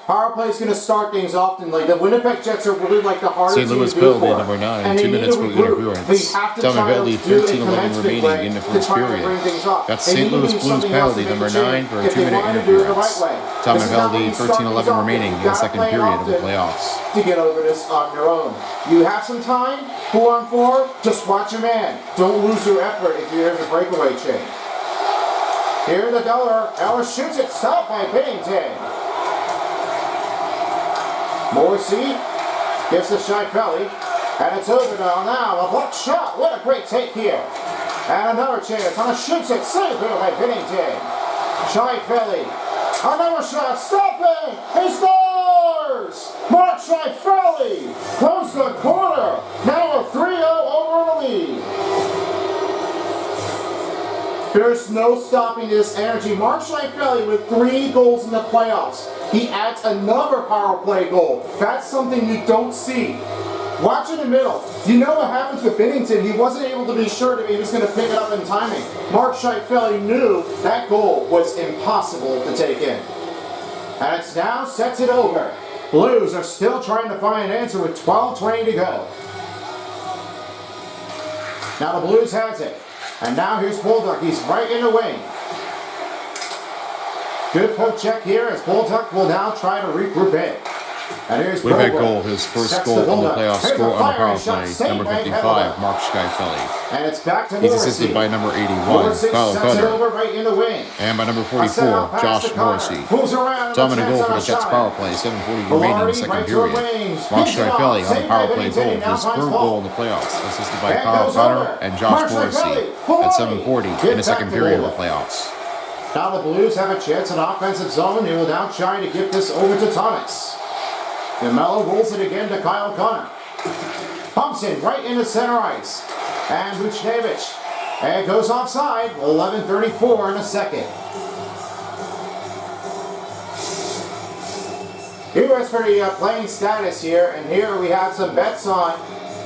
Power play is going to start things often. The Winnipeg Jets are really like the hardest St. team Louis to do penalty for. number 9, And 2 they need minutes to for regroup. interference. They have to Time try penalty, to do a 13:11 commencement remaining break in the to first try to period. bring things up. That's They St. need to Louis do Blues something else penalty to make number a change 9 for a if they 2-minute want to do it the interference. right way. Time This is not penalty, when you start things 13:11 off. remaining You in the gotta second play it period of the often playoffs. to get over this on your own. You have some time, 4-on-4, just watch your man. Don't lose your effort if there's a breakaway chain. Here the Dollar. Ellis shoots it, stopped by Binnington. Morrissey gives to Scheifele, and it's over now. A block shot. What a great take here. And another chance on a shoots it, saved by Binnington. Scheifele, another shot, stopping. He scores! Mark Scheifele close the corner. Now a 3-0 over the lead. There's no stopping this energy. Mark Scheifele with 3 goals in the playoffs. He adds another power play goal. That's something you don't see. Watch in the middle. You know what happens with Binnington. He wasn't able to be sure that he was going to pick it up in timing. Mark Scheifele knew that goal was impossible to take in. And it's now sets it over. Blues are still trying to find an answer with 12:20 to go. Now the Blues has it. And now here's Bolduc. He's right in the wing. Good poke check here as Bolduc will now try to regroup it. And here's Winnipeg Goldberg. goal, his first Sets goal the on the build-up. playoff Here's score a on the power firing shot, play, saved number by 55, Hellebuck. Mark Scheifele. And it's back to He's Morrissey. assisted by number 81, Morrissey Kyle sets it Cutter, over right in the wing. and by number A set-up 44, pass Josh to Connor. Morrissey. Moves around. Dominant chance goal for on the a Jets shot. power play, 7:40 remaining in the second Right to the period. wings. Mark Picks it off. Scheifele on the Saved power by play Binnington. goal, Now his finds third Paul. goal in the playoffs, assisted by And Kyle goes Cutter over. and Josh Mark Morrissey Scheifele. at 7:40 Get in the back second to period of Bolduc. the playoffs. Now the Blues have a chance in offensive zone. He will now try to give this over to Thomas. DeMello rolls it again to Kyle Connor. Pumps it right into center ice. And Buchnevich. And it goes offside. 11:34 in a second. Here is for the playing status here. And here we have some bets on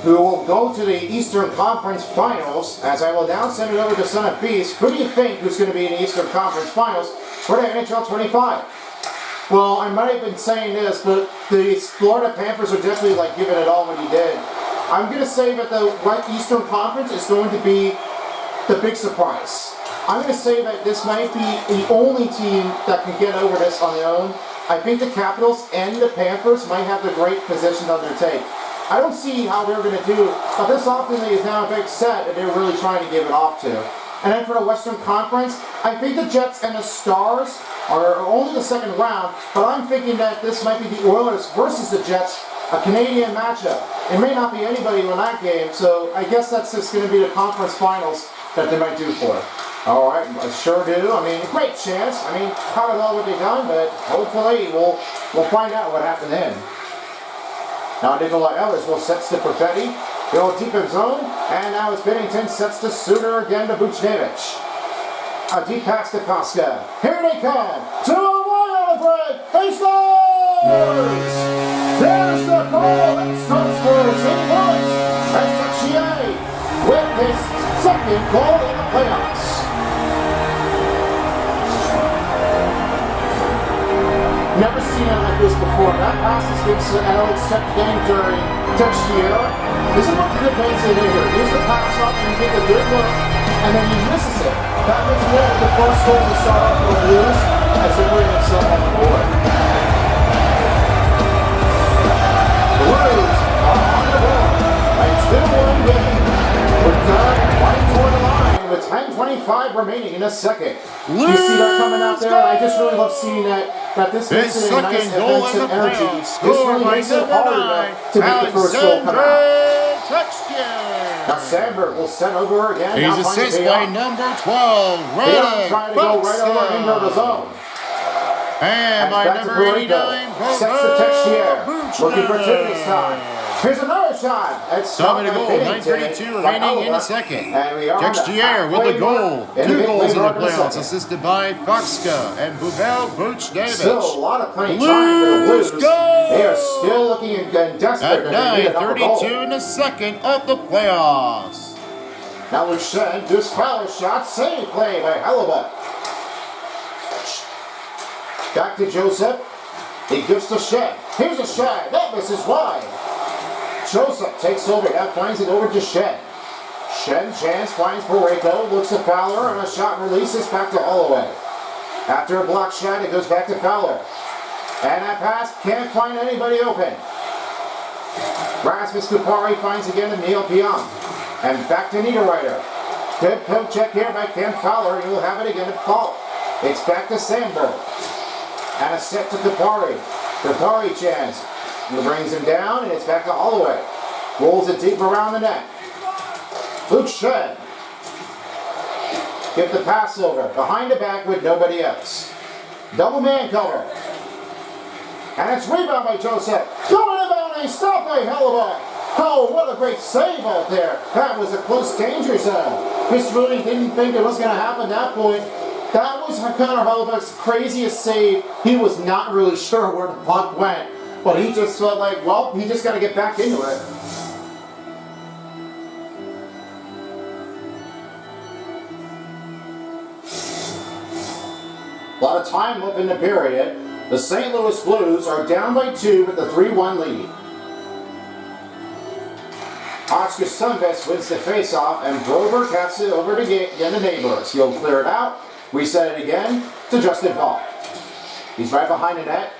who will go to the Eastern Conference Finals. As I will now send it over to Son of Beast. Who do you think who's going to be in the Eastern Conference Finals for the NHL 25? Well, I might have been saying this, but the Florida Panthers are definitely like giving it all what he did. I'm going to say that the Eastern Conference is going to be the big surprise. I'm going to say that this might be the only team that can get over this on their own. I think the Capitals and the Panthers might have the great position on their take. I don't see how they're going to do, but this offense is now a big set that they're really trying to give it off to. And then for the Western Conference, I think the Jets and the Stars are only the second round, but I'm thinking that this might be the Oilers versus the Jets, a Canadian matchup. It may not be anybody in that game, so I guess that's just going to be the conference finals that they might do for it. All right, I sure do. I mean, great chance. I mean, how the hell would they done? But hopefully we'll find out what happened then. Now Nikolai Ellis sets to Perfetti. Go deep in zone, and now it's Binnington sets to Suter again to Buchnevich. A deep pass to Koska. Here they come. 2-1 on the break. He scores! There's the goal that starts for St. Louis. That's Texier with his second goal in the playoffs. Never seen it like this before. That pass is given to Alex Texier during Texier. This is what the good man said here. Here's the pass up and you get a good look, and then he misses it. That makes me the first goal to start off for the Blues as they bring themselves on the board. The Blues are on the board. A 2-1 game. We're done right toward the line with 10:25 remaining in a second. You see that coming out there? I just really love seeing that this makes it a nice offensive energy. This really makes it harder to make the first goal come out. Now Sandberg will send over again. He's assisted by number 12, Redick trying to go right over into the zone. And by number 89, sets the Texier. Looking for Tiffany's time. Here's another shot. It's Stopping a goal, 9:32 remaining in the second. Texier with the goal. 2 goals in the playoffs, assisted by Foxka and Pavel Buchnevich. Still a lot of playing time for the Blues. They are still looking and desperate. At 9:32 in the second of the playoffs. Now Luke Shen, this Fowler shot, save play by Hellebuck. Back to Joseph. He gives to Shen. Here's a shot. That misses wide. Joseph takes over. Now finds it over to Shen. Shen chance finds Borrego. Looks at Fowler and a shot releases back to Holloway. After a block shot, it goes back to Fowler. And that pass can't find anybody open. Rasmus Kupari finds again Emil Pion. And back to Niederreiter. Good poke check here by Cam Fowler. He will have it again at fault. It's back to Sandberg. And a set to Kupari. Kupari chance. He brings him down and it's back to Holloway. Rolls it deep around the net. Luke Shen. Get the pass over. Behind the back with nobody else. Double man cover. And it's rebound by Joseph. Going about a stop by Hellebuck. Oh, what a great save out there. That was a close danger zone. Just really didn't think it was going to happen at that point. That was Connor Hellebuck's craziest save. He was not really sure where the puck went. But he just felt like, well, he just got to get back into it. A lot of time left in the period. The St. Louis Blues are down by 2 with the 3-1 lead. Oscar Sundqvist wins the faceoff and Broberg casts it over to the neighbors. He'll clear it out. Reset it again to Justin Falk. He's right behind the net.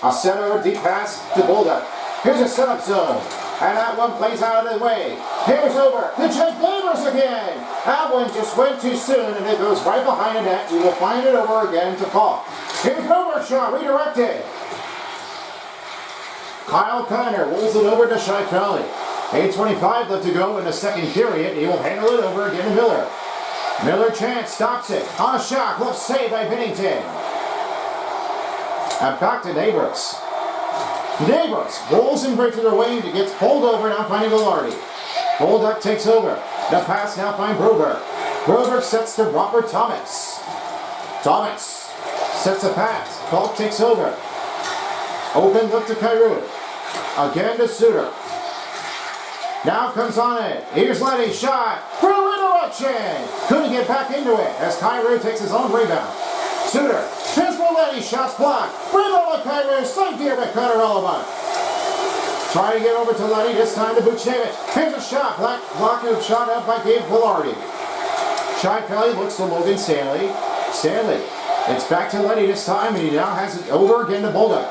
A center deep pass to Bolduc. Here's a setup zone. And that one plays out of the way. Here's over to Jake Neighbors again. That one just went too soon and it goes right behind the net. We will find it over again to Falk. Here's over shot redirected. Kyle Connor rolls it over to Scheifele. 8:25 left to go in the second period. He will handle it over again to Miller. Miller chance stops it. On a shot, left save by Binnington. And back to Neighbors. Neighbors rolls him right to the wing. He gets pulled over, now finding Velarde. Bolduc takes over. The pass now finds Broberg. Broberg sets to Robert Thomas. Thomas sets a pass. Falk takes over. Open look to Kyrou. Again to Suter. Now comes on it. Here's Letty shot. For redirection. Couldn't get back into it as Kyrou takes his own rebound. Suter. Here's for Letty. Shots blocked. Rebound by Kyrou. Saved here by Connor Hellebuck. Trying to get over to Letty. This time to Buchnevich. Here's a shot. Blocked shot up by Gabe Velarde. Scheifele looks to Logan Stanley. Stanley. It's back to Letty this time, and he now has it over again to Bolduc.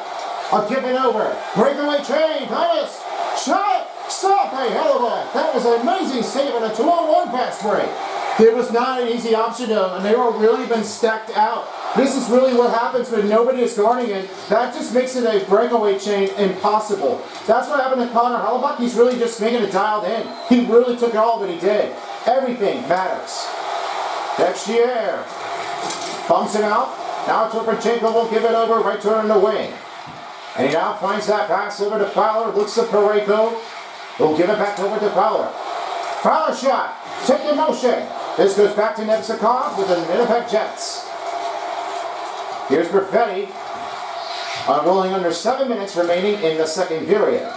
A give it over. Breakaway train. Thomas. Shot. Stop by Hellebuck. That was an amazing save on a 2-on-1 fast break. It was not an easy option, and they were really been stacked out. This is really what happens when nobody is guarding it. That just makes it a breakaway chain impossible. That's what happened to Connor Hellebuck. He's really just making it dialed in. He really took it all, but he did. Everything matters. Texier pumps him out. Now Torpenchenko will give it over right to him in the wing. And he now finds that pass over to Fowler. Looks at Parayko. He'll give it back over to Fowler. Fowler shot. Take the motion. This goes back to Nevsakov with the Winnipeg Jets. Here's Perfetti. Rolling under 7 minutes remaining in the second period.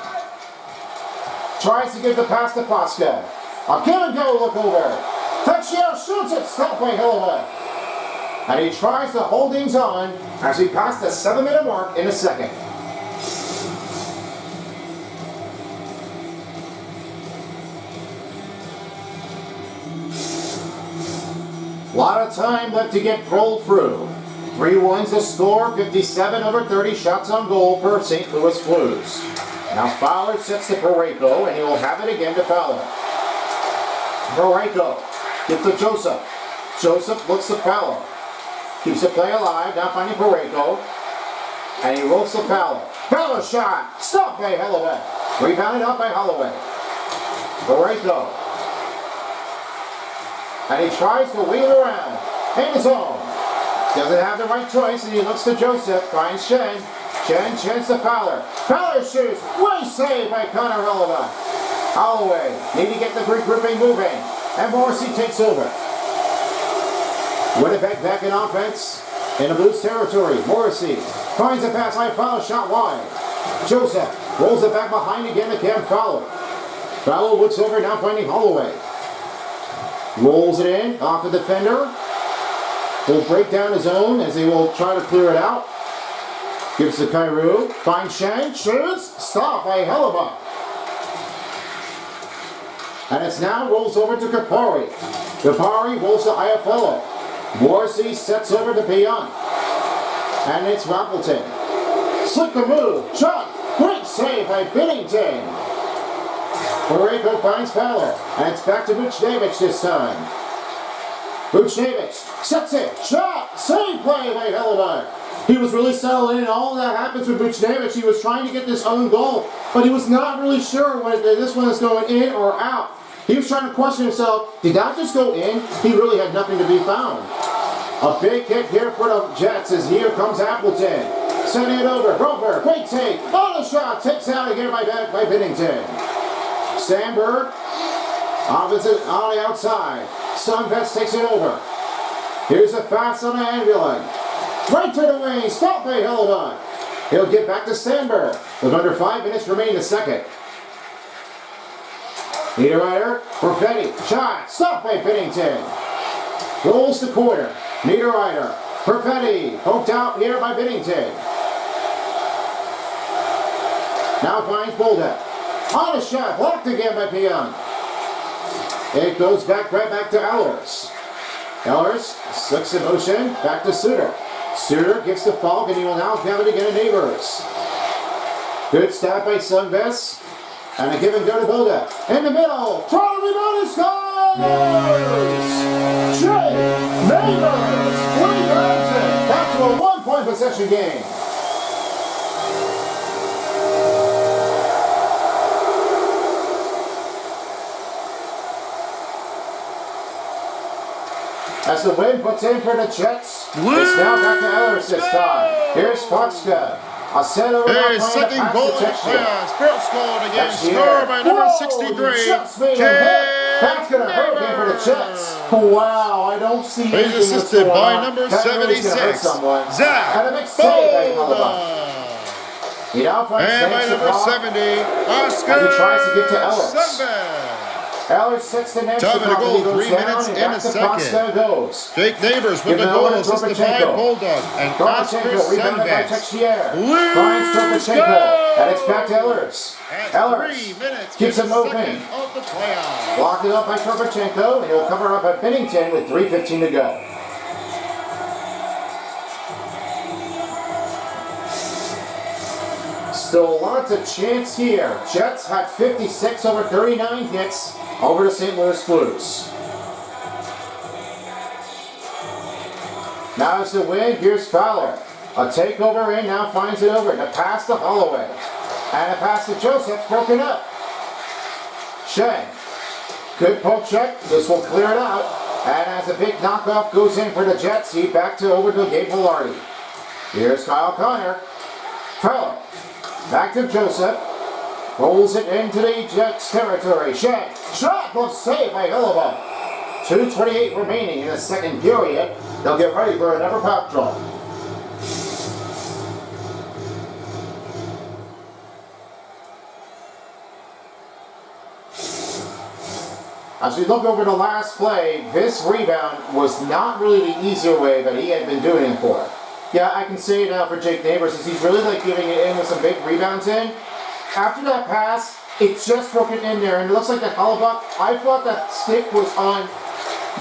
Tries to give the pass to Fosca. A give and go look over. Texier shoots it. Stopped by Hellebuck. And he tries to hold things on as he passed the 7-minute mark in a second. A lot of time left to get rolled through. 3-1's the score, 57/30 shots on goal for St. Louis Blues. Now Fowler sets to Parayko, and he will have it again to Fowler. Parayko gets to Joseph. Joseph looks to Fowler. Keeps the play alive, now finding Parayko. And he rolls to Fowler. Fowler shot! Stopped by Hellebuck. Rebounded up by Holloway. Parayko. And he tries to wheel around. In his zone. Doesn't have the right choice, and he looks to Joseph. Finds Shen. Shen chance to Fowler. Fowler shoots. Way saved by Connor Hellebuck. Holloway need to get the regrouping moving. And Morrissey takes over. Winnipeg back in offense. In the Blues territory. Morrissey finds a pass. High Fowler shot wide. Joseph rolls it back behind again to Cam Fowler. Fowler looks over, now finding Holloway. Rolls it in, off the defender. Will break down his own as he will try to clear it out. Gives to Kyrou. Finds Shang. Shoots. Stop by Hellebuck. And it's now rolls over to Kapari. Kapari rolls to Iafallo. Morrissey sets over to Pion. And it's Rappleton. Slick the move. Shot. Great save by Binnington. Borrego finds Fowler. And it's back to Buchnevich this time. Buchnevich sets it. Shot. Save play by Hellebuck. He was really settled in. All that happens with Buchnevich. He was trying to get this own goal, but he was not really sure whether this one is going in or out. He was trying to question himself, did that just go in? He really had nothing to be found. A big hit here for the Jets as here comes Appleton. Sending it over. Broberg, great take. On the shot. Takes out again by Binnington. Sandberg. Opposite on the outside. Sundqvist takes it over. Here's a pass on the ambulance. Right to the wing. Stop by Hellebuck. He'll get back to Sandberg with under 5 minutes remaining in the second. Niederreiter, Perfetti, shot, stopped by Binnington. Rolls the corner. Niederreiter, Perfetti, poked out here by Binnington. Now finds Bolduc. On a shot, blocked again by Pion. It goes right back to Ehlers. Ehlers slicks in motion, back to Suter. Suter gets the Falk and he will now have it again to Neighbors. Good stab by Sundqvist. And a give and go to Bolduc. In the middle. Trying to rebound and scores! Jay Neighbors rebounds it. Back to a 1-point possession game. As the wind puts in for the Jets, it's now back to Ehlers this time. Here's Foxka. A set over His second goal of the playoffs. First goal again. Scored by number 63. That's going to hurt him for the Jets. Wow, I don't see anything. He's assisted by number 76. Zach Bolduc. He now finds and by number 70, Oscar. As he tries to get to Ehlers. Sundqvist. Ehlers sets the next Time to go 3 minutes in a second. Goes. Jake Neighbors with the goal assisted by Bolduc and Oscar Sundqvist. Finds Turpachenko, and it's back to Ehlers. Ehlers keeps it moving. Blocked it up by Turpachenko, and he'll cover up by Binnington with 3:15 to go. Still lots of chance here. Jets had 56 over 39 hits over the St. Louis Blues. Now it's the win. Here's Fowler. A takeover in, now finds it over. The pass to Holloway. And a pass to Joseph's broken up. Shea. Good poke check. This will clear it out. And as a big knockoff goes in for the Jets, he back to over to Gabe Velarde. Here's Kyle Connor. Fowler. Back to Joseph. Rolls it into the Jets territory. Shea. Shot was saved by Hellebuck. 2:28 remaining in the second period. They'll get ready for another puck draw. As we look over the last play, this rebound was not really the easier way that he had been doing it for. Yeah, I can say it now for Jake Neighbors, as he's really like giving it in with some big rebounds in. After that pass, it's just broken in there, and it looks like that Hellebuck, I thought that stick was on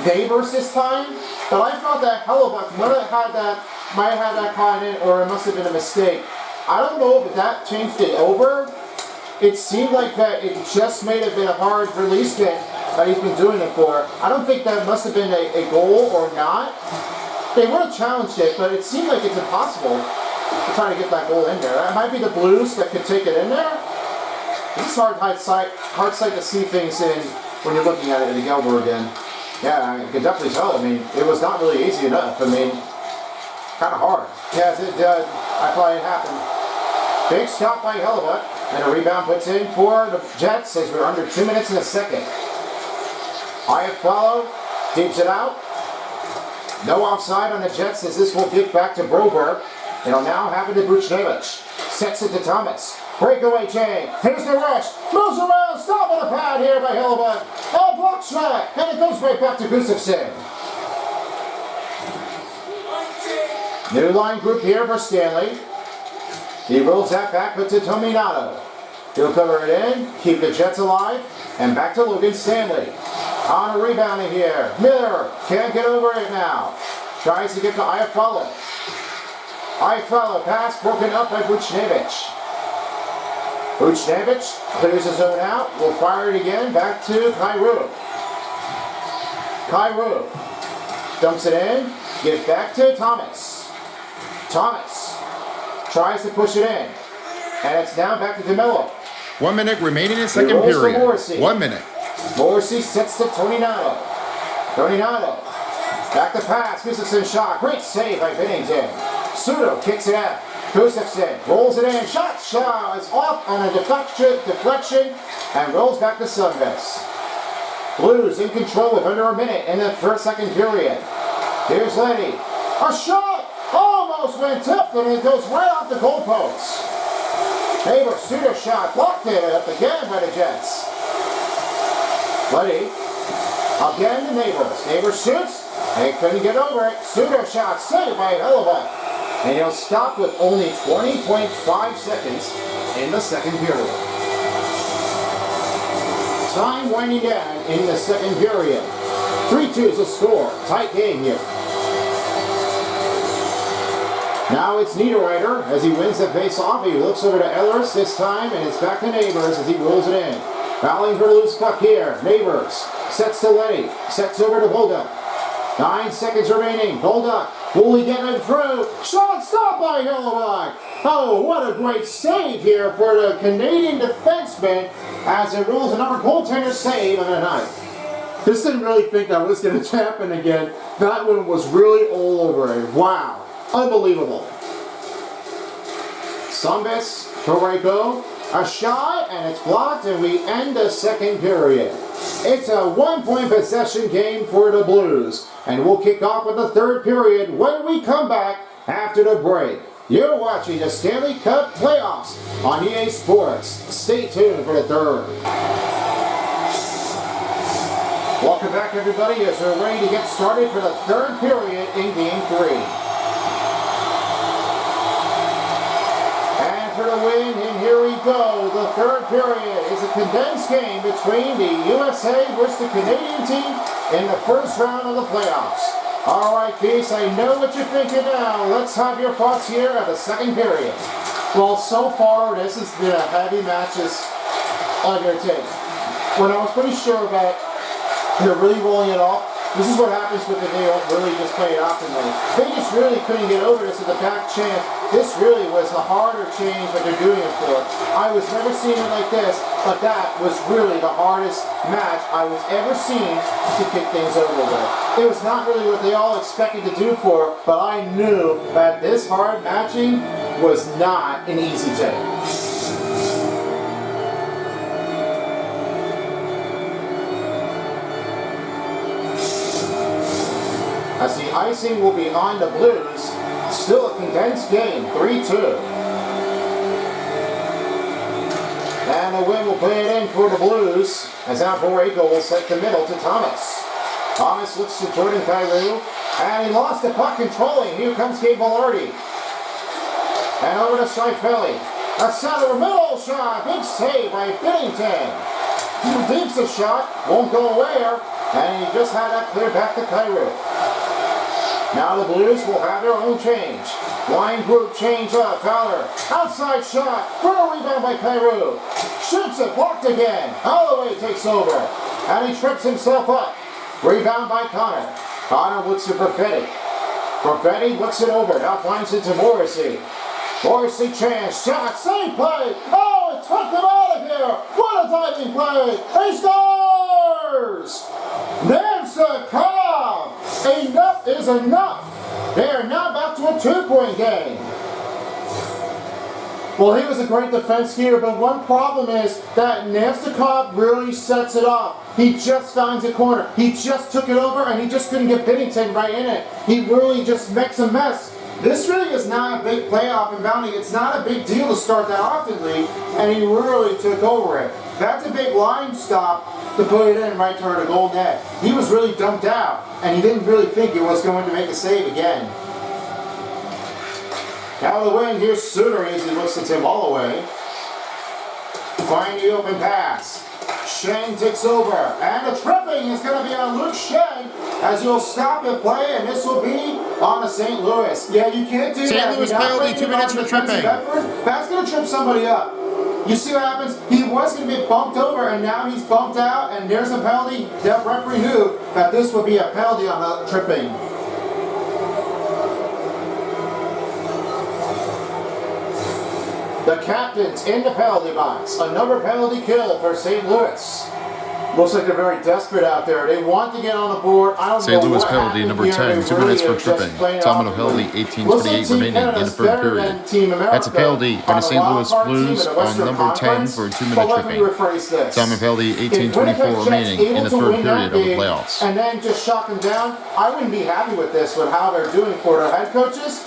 Neighbors this time, but I thought that Hellebuck might have had that caught in, or it must have been a mistake. I don't know if that changed it over. It seemed like that it just may have been a hard release hit that he's been doing it for. I don't think that must have been a goal or not. They would have challenged it, but it seemed like it's impossible to try to get that goal in there. That might be the Blues that could take it in there. It's hard sight to see things in when you're looking at it again over again. Yeah, I can definitely tell. I mean, it was not really easy enough. I mean, kind of hard. Yes, it did. I thought it happened. Big stop by Hellebuck, and a rebound puts in for the Jets as we're under 2 minutes in a second. Iafallo digs it out. No offside on the Jets as this will give back to Broberg. It'll now happen to Buchnevich. Sets it to Thomas. Breakaway chain. Here's the rush. Moves around. Stop on the pad here by Hellebuyck. Oh, block shot, and it goes right back to Gustafsson. New line group here for Stanley. He rolls that back to Tominato. He'll cover it in, keep the Jets alive, and back to Logan Stanley. On a rebounding here. Miller can't get over it now. Tries to get to Iafallo. Iafallo pass broken up by Buchnevich. Buchnevich clears the zone out. Will fire it again back to Kyrou. Kyrou dumps it in. Gives back to Thomas. Thomas tries to push it in. And it's now back to DeMello. 1 minute remaining in second period. 1 minute. Morrissey sets to Tominato. Tominato. Back to pass. Gustafsson shot. Great save by Binnington. Sudo kicks it out. Gustafsson rolls it in. Shot is off on a deflection and rolls back to Sundqvist. Blues in control with under a minute in the second period. Here's Lenny. A shot! Almost went tipped and it goes right off the goalpost. Neighbor pseudo shot. Blocked it up again by the Jets. Lenny. Again to Neighbors. Neighbors shoots. They couldn't get over it. Pseudo shot saved by Hellebuyck. And he'll stop with only 20.5 seconds in the second period. Time winding down in the second period. 3-2 is the score. Tight game here. Now it's Niederreiter as he wins the face-off. He looks over to Ellis this time, and it's back to Neighbors as he rolls it in. Battling for the loose puck here. Neighbors sets to Lenny. Sets over to Bolduc. 9 seconds remaining. Bolduc. Will he get it through? Shot stopped by Hellebuyck. Oh, what a great save here for the Canadian defenseman as it rolls another goaltender save on the night. Just didn't really think that was going to happen again. That one was really all over it. Wow. Unbelievable. Sundqvist, Torreko, a shot, and it's blocked, and we end the second period. It's a 1-point possession game for the Blues, and we'll kick off with the third period when we come back after the break. You're watching the Stanley Cup Playoffs on EA Sports. Stay tuned for the third. Welcome back, everybody, as we're ready to get started for the third period in Game 3. For the win, and here we go. The third period is a condensed game between the USA versus the Canadian team in the first round of the playoffs. All right, Beast, I know what you're thinking now. Let's have your thoughts here at the second period. Well, so far, this has been a heavy matches on your take. When I was pretty sure that they're really rolling it off, this is what happens when they don't really just play it optimally. They just really couldn't get over this at the back chance. This really was the harder change that they're doing it for. I was never seeing it like this, but that was really the hardest match I was ever seen to kick things over with. It was not really what they all expected to do for, but I knew that this hard matching was not an easy take. As the icing will be on the Blues, still a condensed game, 3-2. And the win will play it in for the Blues, as now Borrego will set the middle to Thomas. Thomas looks to Jordan Kyrou, and he lost the puck controlling. Here comes Gabe Velarde. And over to Scheifele. A center middle shot, big save by Binnington. Deeps the shot, won't go away, and he just had that cleared back to Kyrou. Now the Blues will have their own change. Line group change up. Fowler. Outside shot. For a rebound by Kyrou. Shoots it. Blocked again. Holloway takes over. And he trips himself up. Rebound by Connor. Connor looks to Perfetti. Perfetti looks it over. Now finds it to Morrissey. Morrissey chance. Shot. Save play. Oh, it took him out of here. What a diving play. He scores. There's the Cobb. Enough is enough. They are now back to a 2-point game. Well, he was a great defense here, but one problem is that Namstnikov really sets it up. He just finds a corner. He just took it over, and he just couldn't get Binnington right in it. He really just makes a mess. This really is not a big playoff in bounty. It's not a big deal to start that often, Lee, and he really took over it. That's a big line stop to put it in right toward the goal net. He was really dumped out, and he didn't really think he was going to make a save again. Out of the wing, here's Suter as he looks to Tim Holloway. Find the open pass. Shane takes over, and the tripping is going to be on Luke Shane as you'll stop the play, and this will be on the St. Louis. Yeah, you can't do that. St. Louis penalty, 2 minutes for tripping. That's going to trip somebody up. You see what happens? He was going to be bumped over, and now he's bumped out, and there's a penalty. The referee knew that this would be a penalty on the tripping. The captain's in the penalty box. Another penalty kill for St. Louis. Looks like they're very desperate out there. They want to get on the board. I don't St. know Louis what penalty happened number here. 10, They 2 minutes really for are just tripping. playing Time off of the penalty, lead. 18:28 Looks like Team remaining in the Canada's third better period. than Team America. That's a penalty by the St. Louis Blues on number 10 for a 2-minute But let me tripping. rephrase this. Time of penalty, If 18:24 Winnipeg Jets remaining in able the to third win that period of the game playoffs. and then just shock them down, I wouldn't be happy with this, with how they're doing for their head coaches.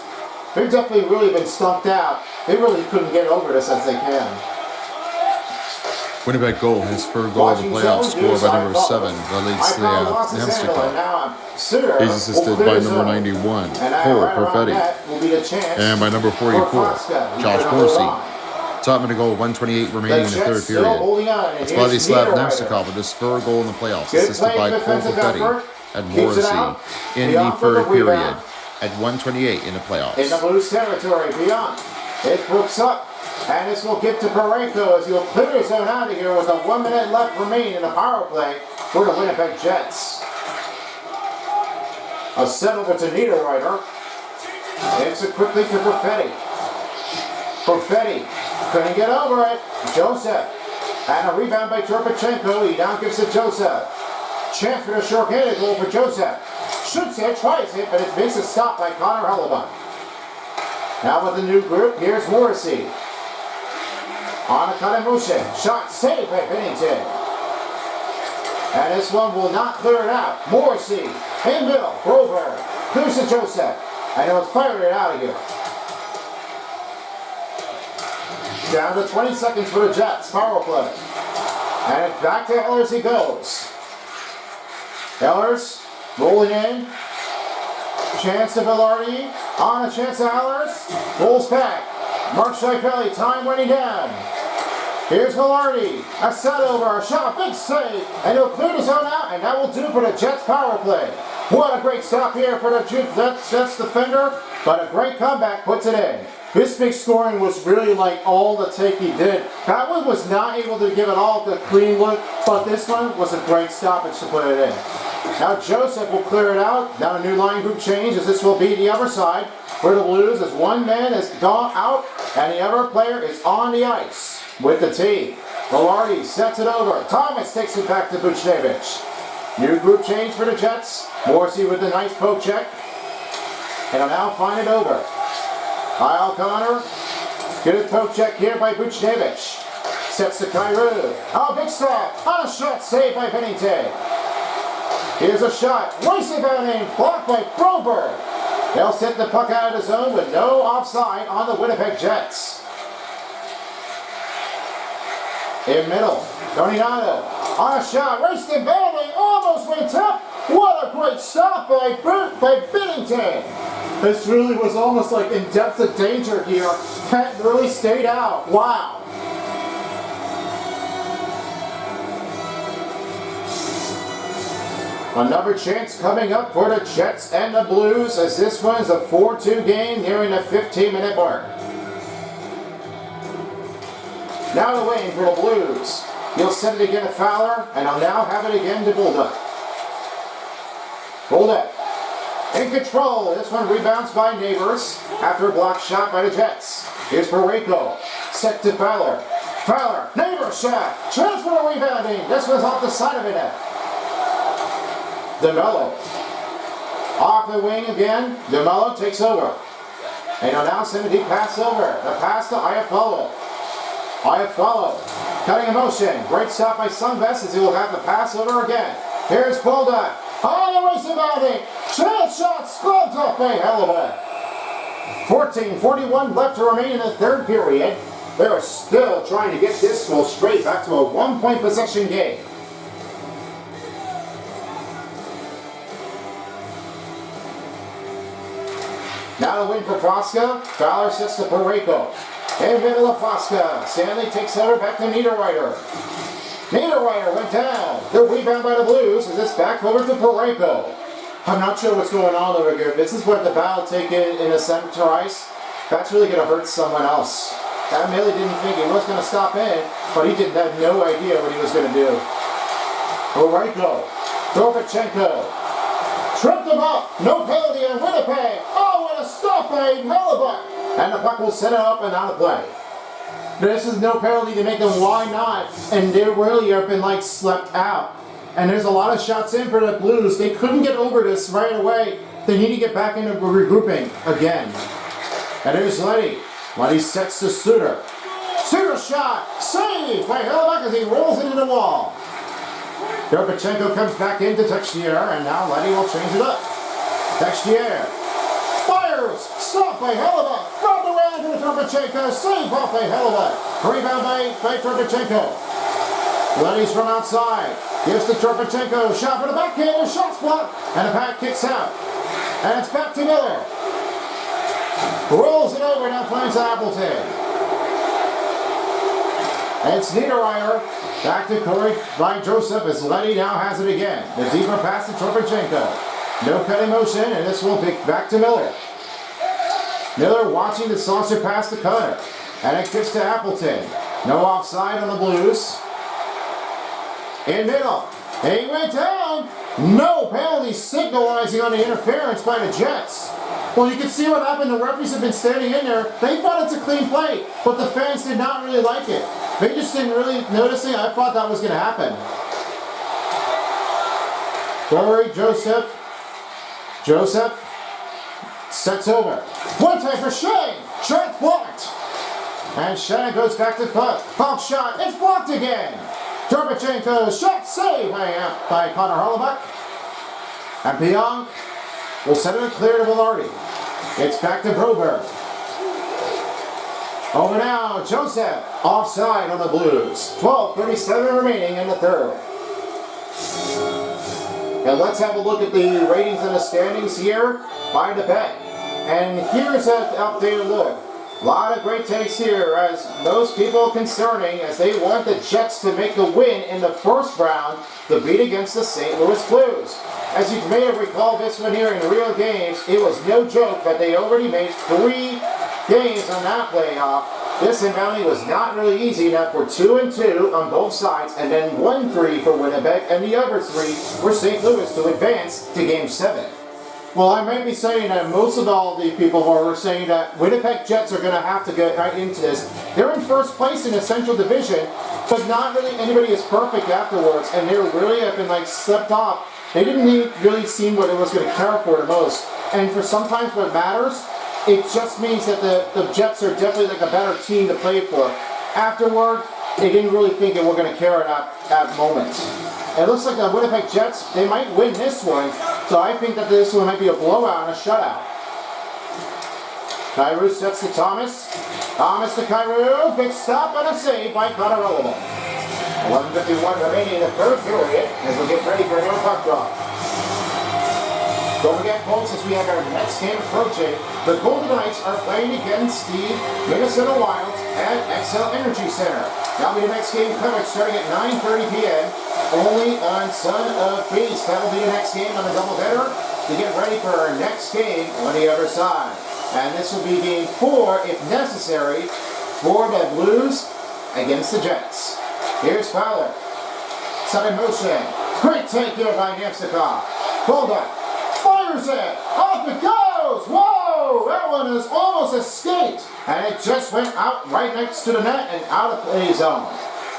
They've definitely really been stumped out. They really couldn't get over this as they can. Winnipeg goal, his first goal of the playoffs, scored by number 7, Valencia Nemstikov. He's assisted by number 91, Cole Perfetti, and by number 44, Josh Horsey. Topman to goal, 1:28 remaining in the third period. It's Vladislav Nemstikov with his third goal in the playoffs, assisted by Cole Perfetti and Morrissey in the third period at 1:28 in the playoffs. In the Blues territory, beyond. It hooks up. And this will get to Parayko as he'll clear his own out of here with a 1 minute left remaining in the power play for the Winnipeg Jets. A set over to Niederreiter. It's it quickly to Perfetti. Perfetti couldn't get over it. Joseph. And a rebound by Turpachenko. He now gives it Joseph. Chance for the short-handed goal for Joseph. Shoots it, tries it, but it makes a stop by Connor Hellebuck. Now with the new group, here's Morrissey. On a cut in motion. Shot saved by Bennington. And this one will not clear it out. Morrissey in middle. Grover clears to Joseph. And he'll fire it out of here. Down to 20 seconds for the Jets. Power play. And back to Ehlers he goes. Ehlers rolling in. Chance to Velarde. On a chance to Ehlers. Rolls back. Mark Scheifele, time winding down. Here's Velarde. A set over, a shot, big save. And he'll clear his own out, and that will do for the Jets power play. What a great stop here for the Jets defender. But a great comeback puts it in. This big scoring was really like all the take he did. That one was not able to give it all the clean look, but this one was a great stoppage to put it in. Now Joseph will clear it out. Now a new line group change as this will be the other side for the Blues as one man has gone out and the other player is on the ice with the team. Velarde sets it over. Thomas takes it back to Buchnevich. New group change for the Jets. Morrissey with a nice poke check. And he'll now find it over. Kyle Connor. Good poke check here by Buchnevich. Sets to Kyrou. Oh, big stop. On a shot saved by Bennington. Here's a shot. Racing bounding. Blocked by Broberg. They'll set the puck out of the zone with no offside on the Winnipeg Jets. In middle. Donato. On a shot. Racing bounding. Almost went up. What a great stop by Bennington. This really was almost like in depth of danger here. Kent really stayed out. Wow. Another chance coming up for the Jets and the Blues as this one is a 4-2 game nearing the 15-minute mark. Now the wing for the Blues. He'll send it again to Fowler, and he'll now have it again to Bulldog. Bulldog in control. This one rebounds by Neighbors after a blocked shot by the Jets. Here's Parayko. Set to Fowler. Fowler, Neighbors shot. Chance for the rebounding. This one's off the side of the net. DeMello. Off the wing again. DeMello takes over. And he'll now send a deep pass over. The pass to Iafallo. Iafallo cutting in motion. Great stop by Sunvest as he will have the pass over again. Here's Bulldog. On the racing bounding. Chance shot scrubbed up by Hellebuck. 14:41 left to remain in the third period. They're still trying to get this goal straight back to a 1-point possession game. Now the win for Fosca. Fowler sets to Pareko. In middle of Fosca. Stanley takes over back to Niederreiter. Niederreiter went down. The rebound by the Blues as it's back over to Pareko. I'm not sure what's going on over here. This is what the battle taken in the center ice. That's really going to hurt someone else. That really didn't think he was going to stop in, but he did have no idea what he was going to do. Pareko. Gorbatchenko. Tripped him up. No penalty on Winnipeg. Oh, what a stop by Hellebuck. And the puck will set it up and out of play. This is no penalty to make them. Why not? And they really have been like slept out. And there's a lot of shots in for the Blues. They couldn't get over this right away. They need to get back into regrouping again. And there's Letty. Letty sets to Suter. Suter shot. Saved by Hellebuck as he rolls into the wall. Gorbatchenko comes back into Texier, and now Letty will change it up. Texier fires. Stopped by Hellebuck. Robbed around to Gorbatchenko. Saved off by Hellebuck. Rebound by Gorbatchenko. Letty's from outside. Gives to Gorbatchenko. Shot for the backhander. Shot blocked. And the pack kicks out. And it's back to Miller. Rolls it over. Now finds Appleton. And it's Niederreiter. Back to Corey by Joseph as Letty now has it again. The deeper pass to Gorbatchenko. No cutting motion, and this will be back to Miller. Miller watching the saucer pass to Cutter. And it gets to Appleton. No offside on the Blues. In middle. He went down. No penalty signalizing on the interference by the Jets. Well, you can see what happened. The referees have been standing in there. They thought it's a clean play, but the fans did not really like it. They just didn't really notice it. I thought that was going to happen. Corey Joseph. Joseph sets over. One time for Shane. Shot blocked. And Shannon goes back to Puck. Pump shot. It's blocked again. Gorbatchenko shot saved by Connor Hellebuck. And Pionk will set it clear to Velarde. It's back to Broberg. Over now, Joseph. Offside on the Blues. 12:37 remaining in the third. And let's have a look at the ratings and the standings here by the bet. And here's an updated look. A lot of great takes here, as most people concerning, as they want the Jets to make the win in the first round to beat against the St. Louis Blues. As you may have recalled this one here in real games, it was no joke that they already made 3 games on that playoff. This inbounding was not really easy, enough for 2-2 on both sides, and then 1-3 for Winnipeg, and the other 3 for St. Louis to advance to Game 7. Well, I might be saying that most of all the people were saying that Winnipeg Jets are going to have to get right into this. They're in first place in the Central Division, but not really anybody is perfect afterwards, and they really have been like slept off. They didn't really seem what it was going to care for the most. And for sometimes what matters, it just means that the Jets are definitely like a better team to play for. Afterward, they didn't really think they were going to care at that moment. It looks like the Winnipeg Jets, they might win this one, so I think that this one might be a blowout and a shutout. Kyrou sets to Thomas. Thomas to Kyrou. Big stop and a save by Connor Hellebuck. 11:51 remaining in the third period as we get ready for another puck drop. Don't forget, folks, as we have our next game approaching, the Golden Knights are playing against the Minnesota Wild at XL Energy Center. That'll be the next game coverage starting at 9:30 p.m. only on Son of Beast. That'll be the next game on the doubleheader to get ready for our next game on the other side. And this will be game 4, if necessary, for the Blues against the Jets. Here's Fowler. Set in motion. Great take here by Nemstikov. Hold up. Fires it! Off it goes! Whoa! That one has almost escaped! And it just went out right next to the net and out of play zone.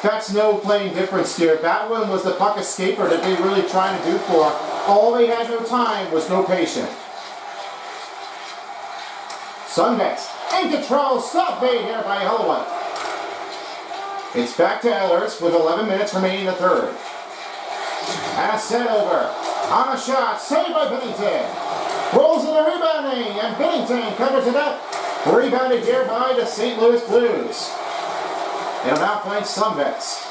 That's no playing difference here. That one was the puck escaper that they really trying to do for. All they had no time was no patience. Sunvest. In control. Stop bait here by Hellebuck. It's back to Ehlers with 11 minutes remaining in the third. And a set over. On a shot, saved by Bennington. Rolls in the rebounding, and Bennington covers it up. Rebounded here by the St. Louis Blues. It'll now find Summits.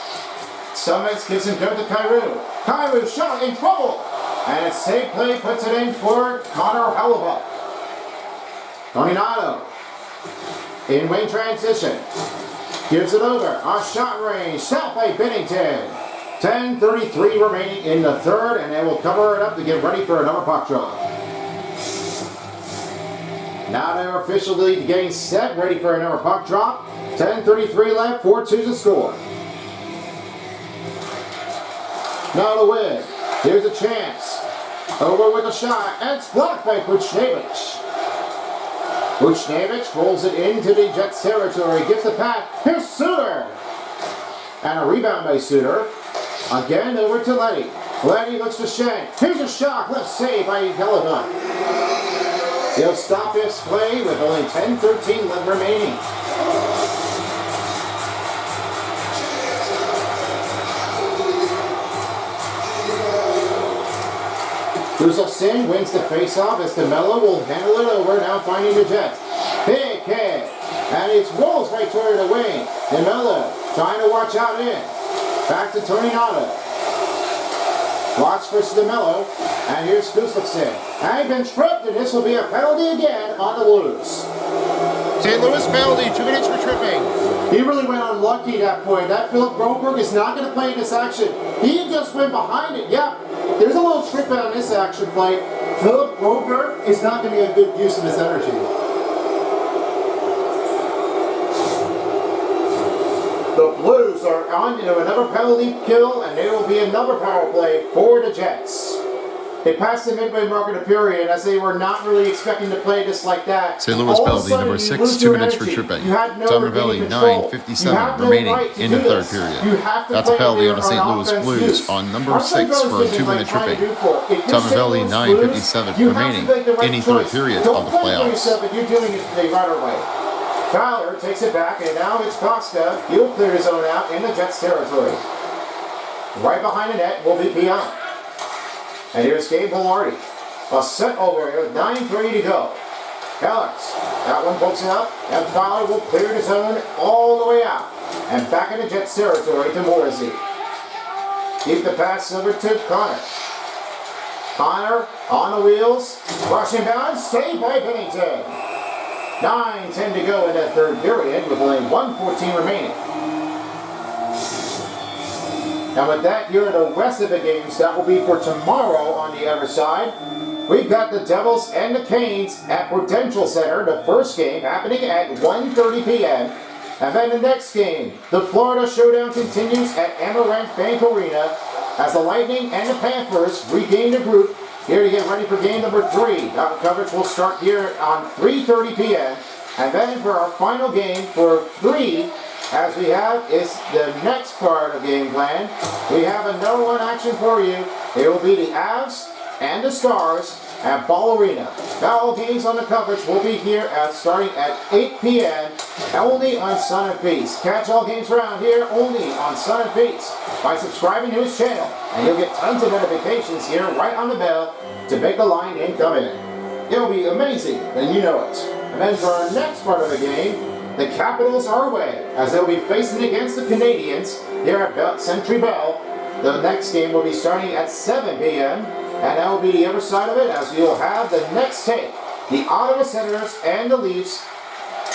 Summits gives him good to Kyrou. Kyrou shot in trouble. And a safe play puts it in for Connor Hellebuck. Toninato in wing transition. Gives it over on shot range. Shot by Bennington. 10:33 remaining in the third, and they will cover it up to get ready for another puck drop. Now they're officially getting set, ready for another puck drop. 10:33 left, 4-2 to score. Now to win. Here's a chance. Over with a shot, and it's blocked by Buchnevich. Buchnevich rolls it into the Jets territory, gives the pass. Here's Suter. And a rebound by Suter. Again over to Letty. Letty looks to Shank. Here's a shot, left save by Hellebuck. He'll stop his play with only 10:13 left remaining. Gustafsson wins the face-off as DeMello will handle it over, now finding the Jets. Big hit, and it rolls right toward the wing. DeMello trying to watch out in. Back to Toninato. Watch for DeMello, and here's Gustafsson. And he's been tripped, and this will be a penalty again on the Blues. St. Louis penalty, 2 minutes for tripping. He really went unlucky at that point. That Philip Broberg is not going to play in this action. He just went behind it. Yeah, there's a little trip out on this action play. Philip Broberg is not going to be a good use of his energy. The Blues are on into another penalty kill, and there will be another power play for the Jets. They passed the midway mark of the period as they were not really expecting to play this like that. St. Louis penalty number 6, 2 minutes for tripping. Tom Ravelli, 9:57 remaining in the third period. That's a penalty on the St. Louis Blues on number 6 for a 2-minute tripping. Tom Ravelli, 9:57 remaining in the third period of the playoffs. You're doing it the right way. Fowler takes it back, and now it's Costa. He'll clear his own out in the Jets territory. Right behind the net will be Pion. And here's Gabe Velarde. A set over here with 9:3 to go. Alex, that one pokes it up, and Fowler will clear his own all the way out. And back in the Jets territory to Morrissey. Keep the pass over to Connor. Connor on the wheels, rushing down, saved by Bennington. 9:10 to go in the third period with only 1:14 remaining. And with that, here are the rest of the games that will be for tomorrow on the other side. We've got the Devils and the Canes at Prudential Center, the first game happening at 1:30 p.m. And then the next game, the Florida Showdown continues at Amaranth Bank Arena as the Lightning and the Panthers regain the group here to get ready for game number 3. That coverage will start here on 3:30 p.m. And then for our final game for 3, as we have is the next part of game plan. We have another one action for you. It will be the Avs and the Stars at Ball Arena. Now all games on the coverage will be here starting at 8 p.m. only on Sun and Peace. Catch all games around here only on Sun and Peace by subscribing to his channel, and you'll get tons of notifications here right on the bell to make the line in come in. It'll be amazing, and you know it. And then for our next part of the game, the Capitals are away as they'll be facing against the Canadiens here at Century Bell. The next game will be starting at 7 p.m. and that will be the other side of it as we will have the next take. The Ottawa Senators and the Leafs.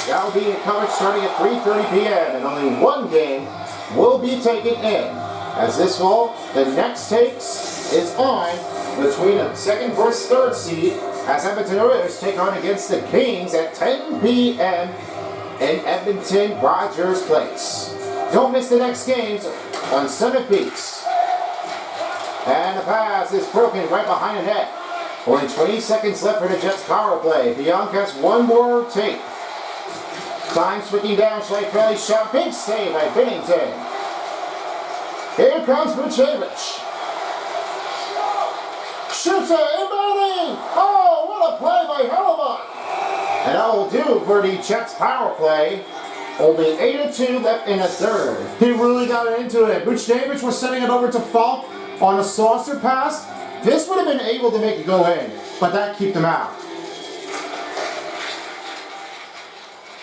That will be covered starting at 3:30 p.m. and only one game will be taken in. As this fall, the next takes is on between the second versus third seed as Edmonton Oilers take on against the Kings at 10 p.m. in Edmonton Rogers Place. Don't miss the next games on Sun and Peaks. And the pass is broken right behind the net. Only 20 seconds left for the Jets power play. Bianca has one more take. Time switching down, Schleifelli shot, big save by Bennington. Here comes Vucevic. Shoots it, inbounding! Oh, what a play by Hellebuck! And that will do for the Jets power play. Only 8-2 left in the third. He really got into it. Buchnevich was sending it over to Falk on a saucer pass. This would have been able to make it go in, but that kept him out.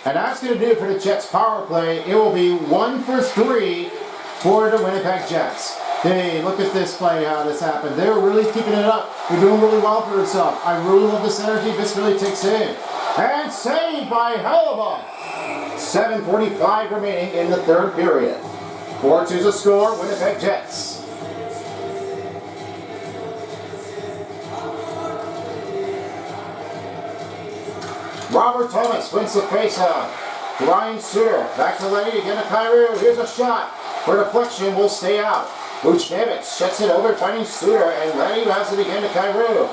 And that's going to do it for the Jets power play. It will be 1 for 3 for the Winnipeg Jets. Hey, look at this play, how this happened. They're really keeping it up. They're doing really well for themselves. I really love this energy this really takes in. And saved by Hellebuck. 7:45 remaining in the third period. 4-2's a score, Winnipeg Jets. Robert Thomas wins the faceoff. Ryan Suter back to Lenny, again to Kyrou. Here's a shot. For deflection will stay out. Buchnevich sets it over, finding Suter, and Lenny has it again to Kyrou.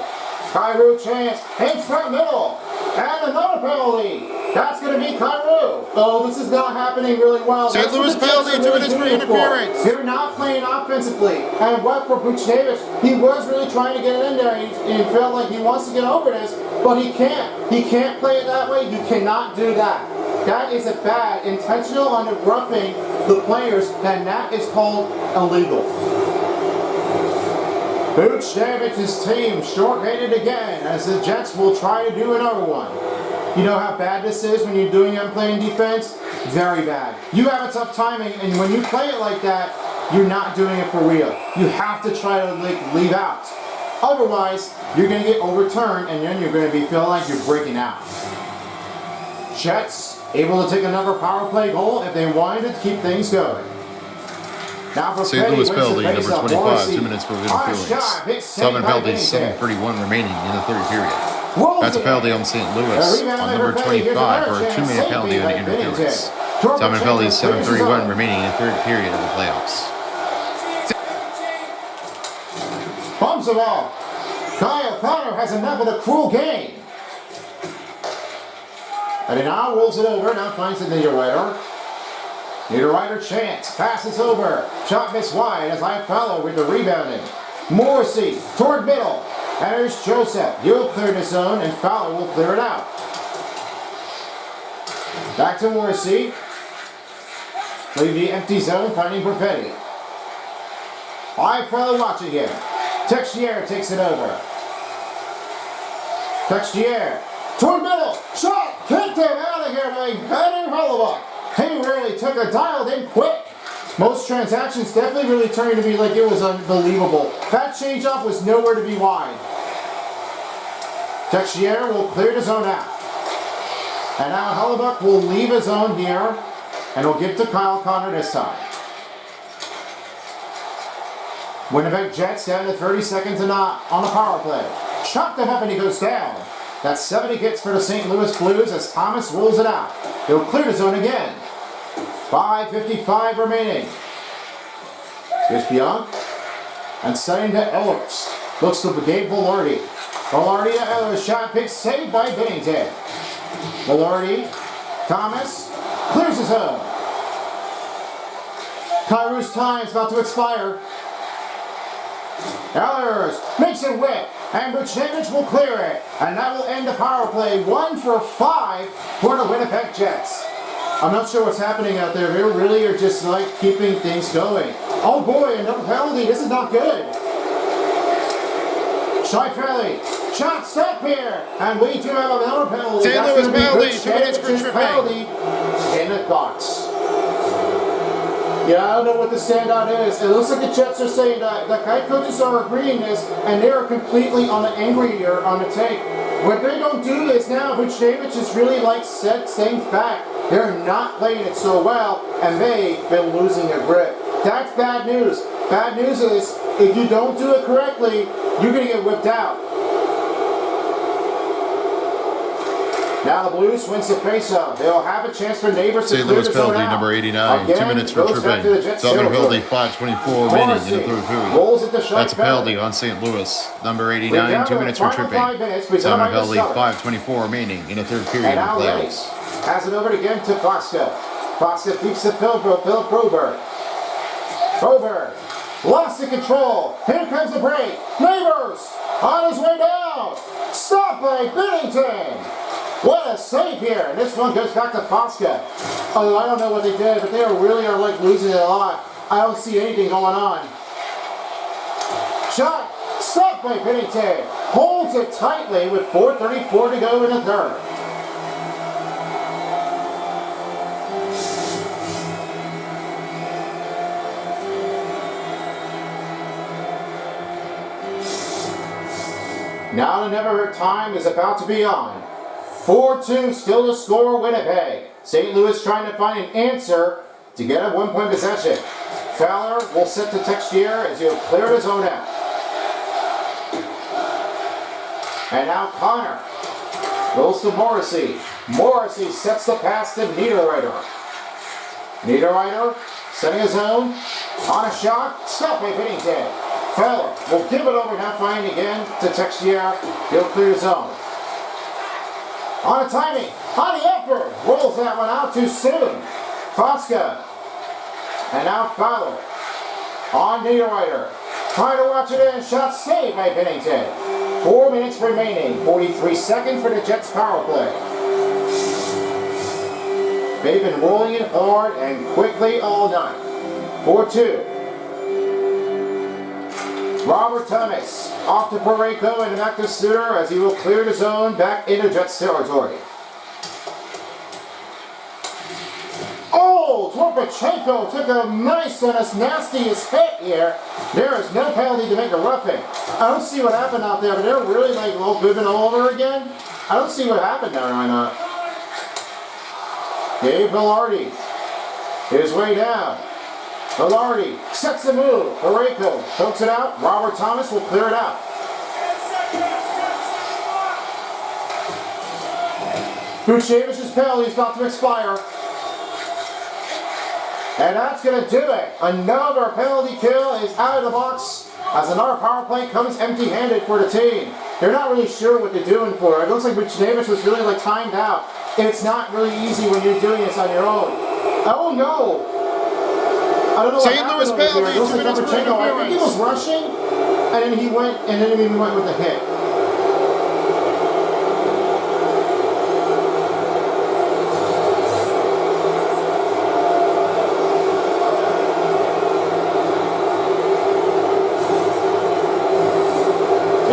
Kyrou chance, in front middle, and another penalty. That's going to be Kyrou. Oh, this is not happening really well. St. Louis penalty, 2 minutes for interference. They're not playing offensively. And what for Buchnevich, he was really trying to get it in there. He felt like he wants to get over this, but he can't. He can't play it that way. You cannot do that. That is a bad, intentional on roughing the players, and that is called illegal. Buchnevich's team short-handed again as the Jets will try to do another one. You know how bad this is when you're doing unplaying defense? Very bad. You have a tough timing, and when you play it like that, you're not doing it for real. You have to try to leave out. Otherwise, you're going to get overturned, and then you're going to be feeling like you're breaking out. Jets able to take another power play goal if they wanted to keep things going. Now for St. Louis penalty, number 25, 2 minutes for interference. 7 penalties, 7:31 remaining in the third period. That's a penalty on St. Louis on number 25 for a 2-minute penalty on interference. 7 penalties, 7:31 remaining in the third period of the playoffs. Bumps the ball. Kyle Connor has enough of the cruel game. And he now rolls it over, now finds the Niederreiter. Niederreiter chance, passes over. Shot missed wide as I follow with the rebounding. Morrissey toward middle. And there's Joseph. He'll clear the zone and Fowler will clear it out. Back to Morrissey. Leave the empty zone, finding Perfetti. Fowler watching him. Texier takes it over. Texier toward middle. Shot! Kicked him out of here by Henry Hellebuck. He really took a dialed in quick. Most transactions definitely really turned to be like it was unbelievable. That change-off was nowhere to be wide. Texier will clear the zone out. And now Hellebuck will leave his zone here and will give to Kyle Connor this time. Winnipeg Jets down to 30 seconds and on the power play. Chopped him up and he goes down. That's 70 hits for the St. Louis Blues as Thomas rolls it out. He'll clear the zone again. 5:55 remaining. Here's Bianc. And setting to Ellers. Looks to Gabe Velarde. Velarde to Ellers. Shot pick saved by Binnington. Velarde. Thomas. Clears the zone. Kyrou's time is about to expire. Ellers makes it wet. And Buchnevich will clear it. And that will end the power play. 1 for 5 for the Winnipeg Jets. I'm not sure what's happening out there. They really are just like keeping things going. Oh boy, another penalty. This is not good. Scheifele. Shot stop here. And we do have another penalty. St. Louis penalty. 2 minutes for tripping. Penalty in the box. Yeah, I don't know what the standout is. It looks like the Jets are saying that the head coaches are agreeing this, and they are completely on the angry here on the take. When they don't do this now, Buchnevich is really like set things back. They're not playing it so well, and they've been losing their grip. That's bad news. Bad news is, if you don't do it correctly, you're going to get whipped out. Now the Blues wins the faceoff. They'll have a chance for neighbors to St. clear Louis the zone penalty, out. number 89, Again, 2 minutes for goes back to the tripping. Jets' Southern penalty, territory. 5:24 remaining in the third Rolls period. it to That's a penalty Scheifele. on St. Louis, number We're 89, down 2 to minutes the for final tripping. 5 minutes. We Southern come back to penalty, Southern. 5:24 remaining in the third period And of now the Ray playoffs. has it over again to Foxka. Foxka keeps the Philip Broberg. Broberg lost the control. Here comes the break. Neighbors on his way down. Stopped by Binnington. What a save here. And this one goes back to Foxka. Although I don't know what they did, but they really are like losing it a lot. I don't see anything going on. Shot. Stopped by Binnington. Holds it tightly with 4:34 to go in the third. Now the never time is about to be on. 4-2 still to score Winnipeg. St. Louis trying to find an answer to get a 1-point possession. Fowler will set the Texier as he'll clear his zone out. And now Connor goes to Morrissey. Morrissey sets the pass to Niederreiter. Niederreiter setting his zone on a shot. Stop by Binnington. Fowler will give it over, now finding again to Texier. He'll clear his zone. On a timing, on the effort, rolls that one out too soon. Fosca. And now Fowler on Niederreiter. Trying to watch it in, shot saved by Binnington. 4 minutes remaining, 43 seconds for the Jets power play. They've been rolling it hard and quickly all night. 4-2. Robert Thomas off to Parayko and back to Suter as he will clear the zone back into Jets territory. Oh, Torpachenko took a nice and as nastiest hit here. There is no penalty to make a roughing. I don't see what happened out there, but they're really like moving all over again. I don't see what happened there, why not? Dave Velarde, his way down. Velarde sets the move. Parayko pokes it out. Robert Thomas will clear it out. Buchevich's penalty is about to expire. And that's going to do it. Another penalty kill is out of the box as another power play comes empty-handed for the team. They're not really sure what they're doing for it. It looks like Buchnevich was really like timed out. It's not really easy when you're doing this on your own. Oh no! I don't know what St. Louis penalty, 2 minutes for interference. I think he was rushing, and then he went with the hit.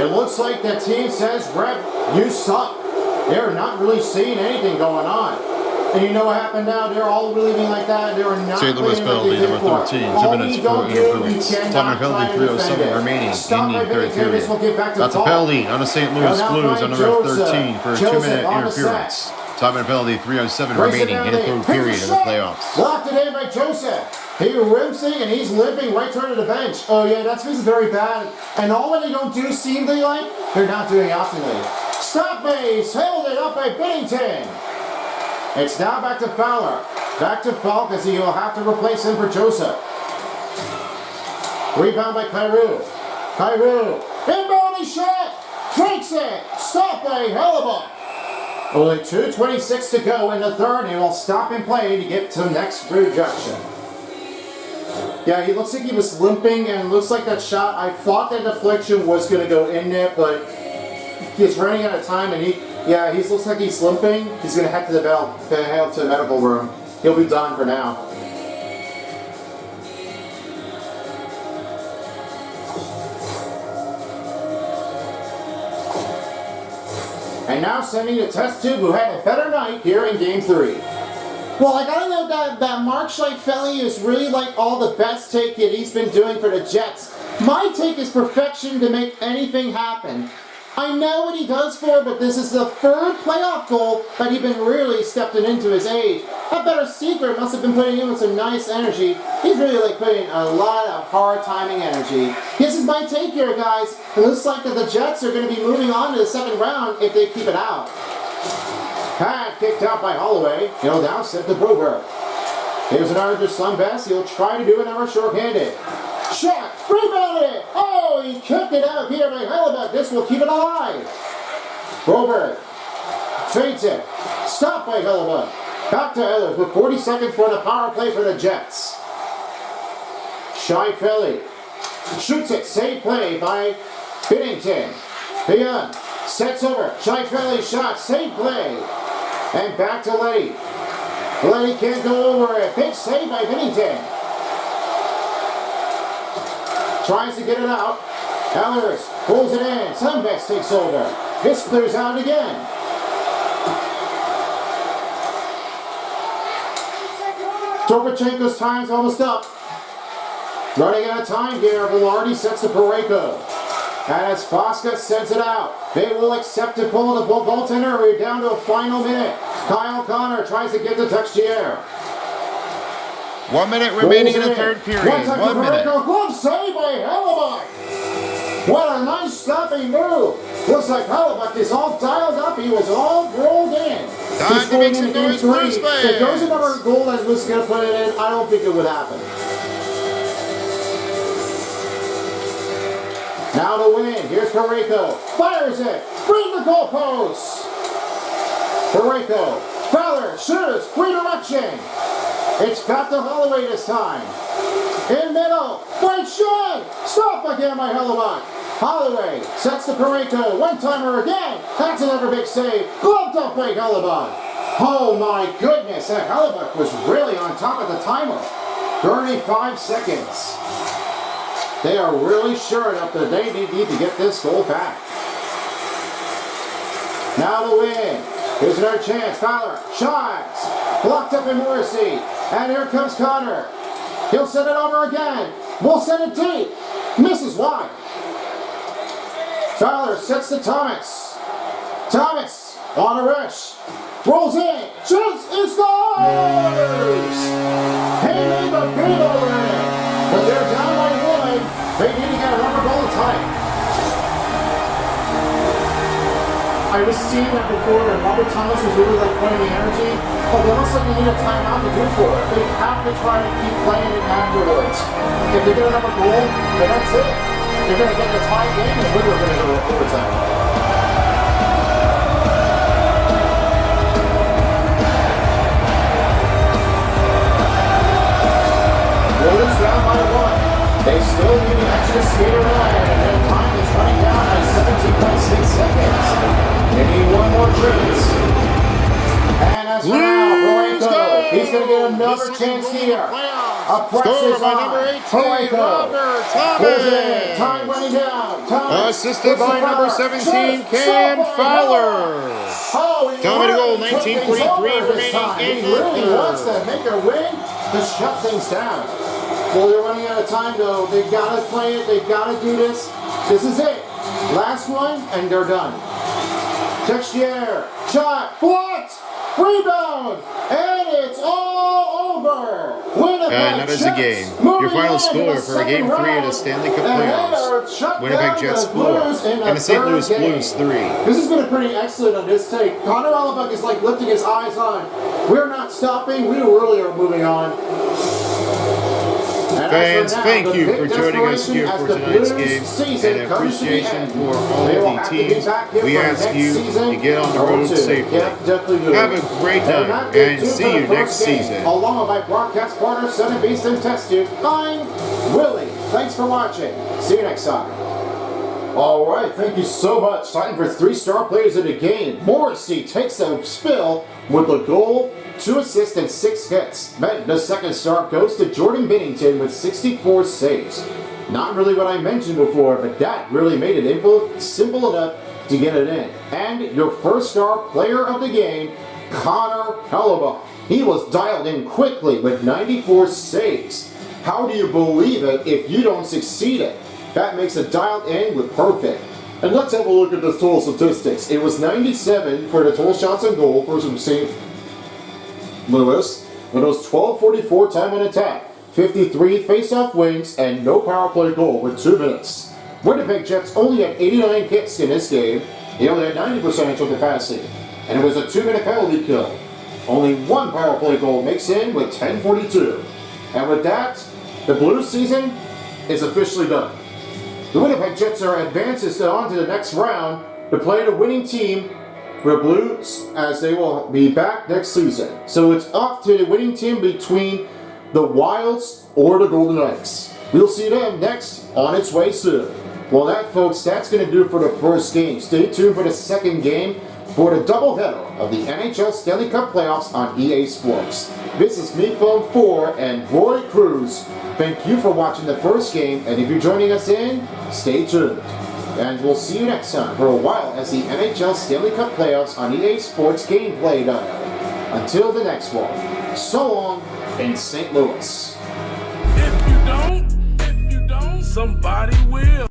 It looks like the team says, "Ref, you suck." They're not really seeing anything going on. And you know what happened now? They're all relieving like that. They were not St. Louis penalty, number 13, 2 minutes for interference. Time and penalty, 3:07 remaining in the third period. That's a penalty on the St. Louis Blues on number 13 for a 2-minute interference. Time and penalty, 3:07 remaining in the third period of the playoffs. Locked it in by Joseph. He rinsing and he's limping right toward the bench. Oh yeah, that's very bad. And all that they don't do seemingly like, they're not doing optimally. Stop base, held it up by Binnington. It's now back to Fowler. Back to Falk as he will have to replace him for Joseph. Rebound by Kyrou. Kyrou. Inbound shot. Fakes it. Stop by Hellebuck. Only 2:26 to go in the third. He will stop in play to get to next projection. Yeah, he looks like he was limping and looks like that shot. I thought that deflection was going to go in there, but he's running out of time and he looks like he's limping. He's going to head to the medical room. He'll be done for now. And now sending the test tube who had a better night here in Game 3. Well, I gotta know that Mark Scheifele is really like all the best take that he's been doing for the Jets. My take is perfection to make anything happen. I know what he does for, but this is the third playoff goal that he's been really stepping into his age. A better secret must have been putting in with some nice energy. He's really like putting a lot of hard timing energy. This is my take here, guys. It looks like that the Jets are going to be moving on to the second round if they keep it out. Pad kicked out by Holloway. He'll now set to Broberg. Here's another just Sunbest. He'll try to do another short-handed. Shot! Rebounded it! Oh, he kicked it out here by Hellebuck. This will keep it alive. Broberg fades it. Stopped by Hellebuck. Back to Ellis with 40 seconds for the power play for the Jets. Scheifele shoots it. Save play by Binnington. Beyond. Sets over. Scheifele shot. Save play. And back to Letty. Letty can't go over it. Big save by Binnington. Tries to get it out. Ellers pulls it in. Sunbest takes over. This clears out again. Torpachenko's time's almost up. Running out of time here. Velarde sets to Parayko. And as Fosca sends it out, they will accept to pull the goaltender. We're down to a final minute. Kyle Connor tries to get the Texier. 1 minute remaining in the third period. 1 minute. Glove save by Hellebuck. What a nice stopping move. Looks like Hellebuck is all dialed up. He was all rolled in. Time to make some noise, Bruce fans. If there was another goal that was going to put it in, I don't think it would happen. Now to win. Here's Parayko. Fires it. Bring the goalposts. Parayko. Feller shoots. Redirection. It's back to Holloway this time. In middle. Great shot. Stop again by Hellebuck. Holloway sets to Parayko. One-timer again. That's another big save. Gloved up by Hellebuck. Oh my goodness. That Hellebuck was really on top of the timer. 35 seconds. They are really sure enough that they need to get this goal back. Now to win. Here's another chance. Fowler shots. Blocked up in Morrissey. And here comes Connor. He'll send it over again. We'll send it deep. Misses wide. Fowler sets to Thomas. Thomas on a rush. Rolls in. Shoots. It scores! Hey, the Beatles in it. But they're down by one. They need to get a rubber goal time. I was seeing that before, and Robert Thomas was really like playing the energy, but they looks like they need a timeout to do for it. They have to try to keep playing it afterwards. If they get another goal, then that's it. They're going to get a tie game, and we're going to go to overtime. Blues down by one. They still need an extra skater line, and their time is running down by 17.6 seconds. They need one more chance. And as for now, Parayko, he's going to get another chance here. A press is on. Parayko pulls it in. Time running down. Assisted by number 17, Cam Fowler. Time to goal, 19:43 remaining in the third. He really wants to make a win to shut things down. Well, they're running out of time, though. They've got to play it. They've got to do this. This is it. Last one, and they're done. Texier, shot, blocked, rebound, and it's all over. Winnipeg And that is the game. Your final score for Game 3 of the Stanley Cup playoffs. Winnipeg Jets 4 and the St. Louis Blues 3. This has been a pretty excellent on this take. Connor Hellebuck is like lifting his eyes on. We're not stopping. We really are moving on. Fans, thank you for joining us here for tonight's game, and appreciation for all of the teams. We ask you to get on the road safely. Have a great night, and see you next season. Along with my broadcast partner, Sun Beast and Test Tube, I'm Willie. Thanks for watching. See you next time. All right, thank you so much. Time for 3-star players of the game. Morrissey takes a spill with the goal, 2 assists, and 6 hits. Then the second star goes to Jordan Binnington with 64 saves. Not really what I mentioned before, but that really made it simple enough to get it in. And your first star player of the game, Connor Hellebuck. He was dialed in quickly with 94 saves. How do you believe it if you don't succeed it? That makes it dialed in with perfect. And let's have a look at the total statistics. It was 97 for the total shots on goal for St. Louis. It was 12:44 time on attack, 53 face-off wins, and no power play goal with 2 minutes. Winnipeg Jets only had 89 hits in this game. They only had 90% of capacity. And it was a 2-minute penalty kill. Only 1 power play goal mixed in with 10:42. And with that, the Blues season is officially done. The Winnipeg Jets are advances on to the next round to play the winning team for the Blues, as they will be back next season. So it's up to the winning team between the Wilds or the Golden Knights. We'll see them next on its way soon. Well, that, folks, that's going to do it for the first game. Stay tuned for the second game for the doubleheader of the NHL Stanley Cup playoffs on EA Sports. This is me, Phone 4, and Roy Cruz. Thank you for watching the first game, and if you're joining us in, stay tuned. And we'll see you next time for a while as the NHL Stanley Cup playoffs on EA Sports gameplay dial. Until the next one, so long in St. Louis. If you don't, somebody will.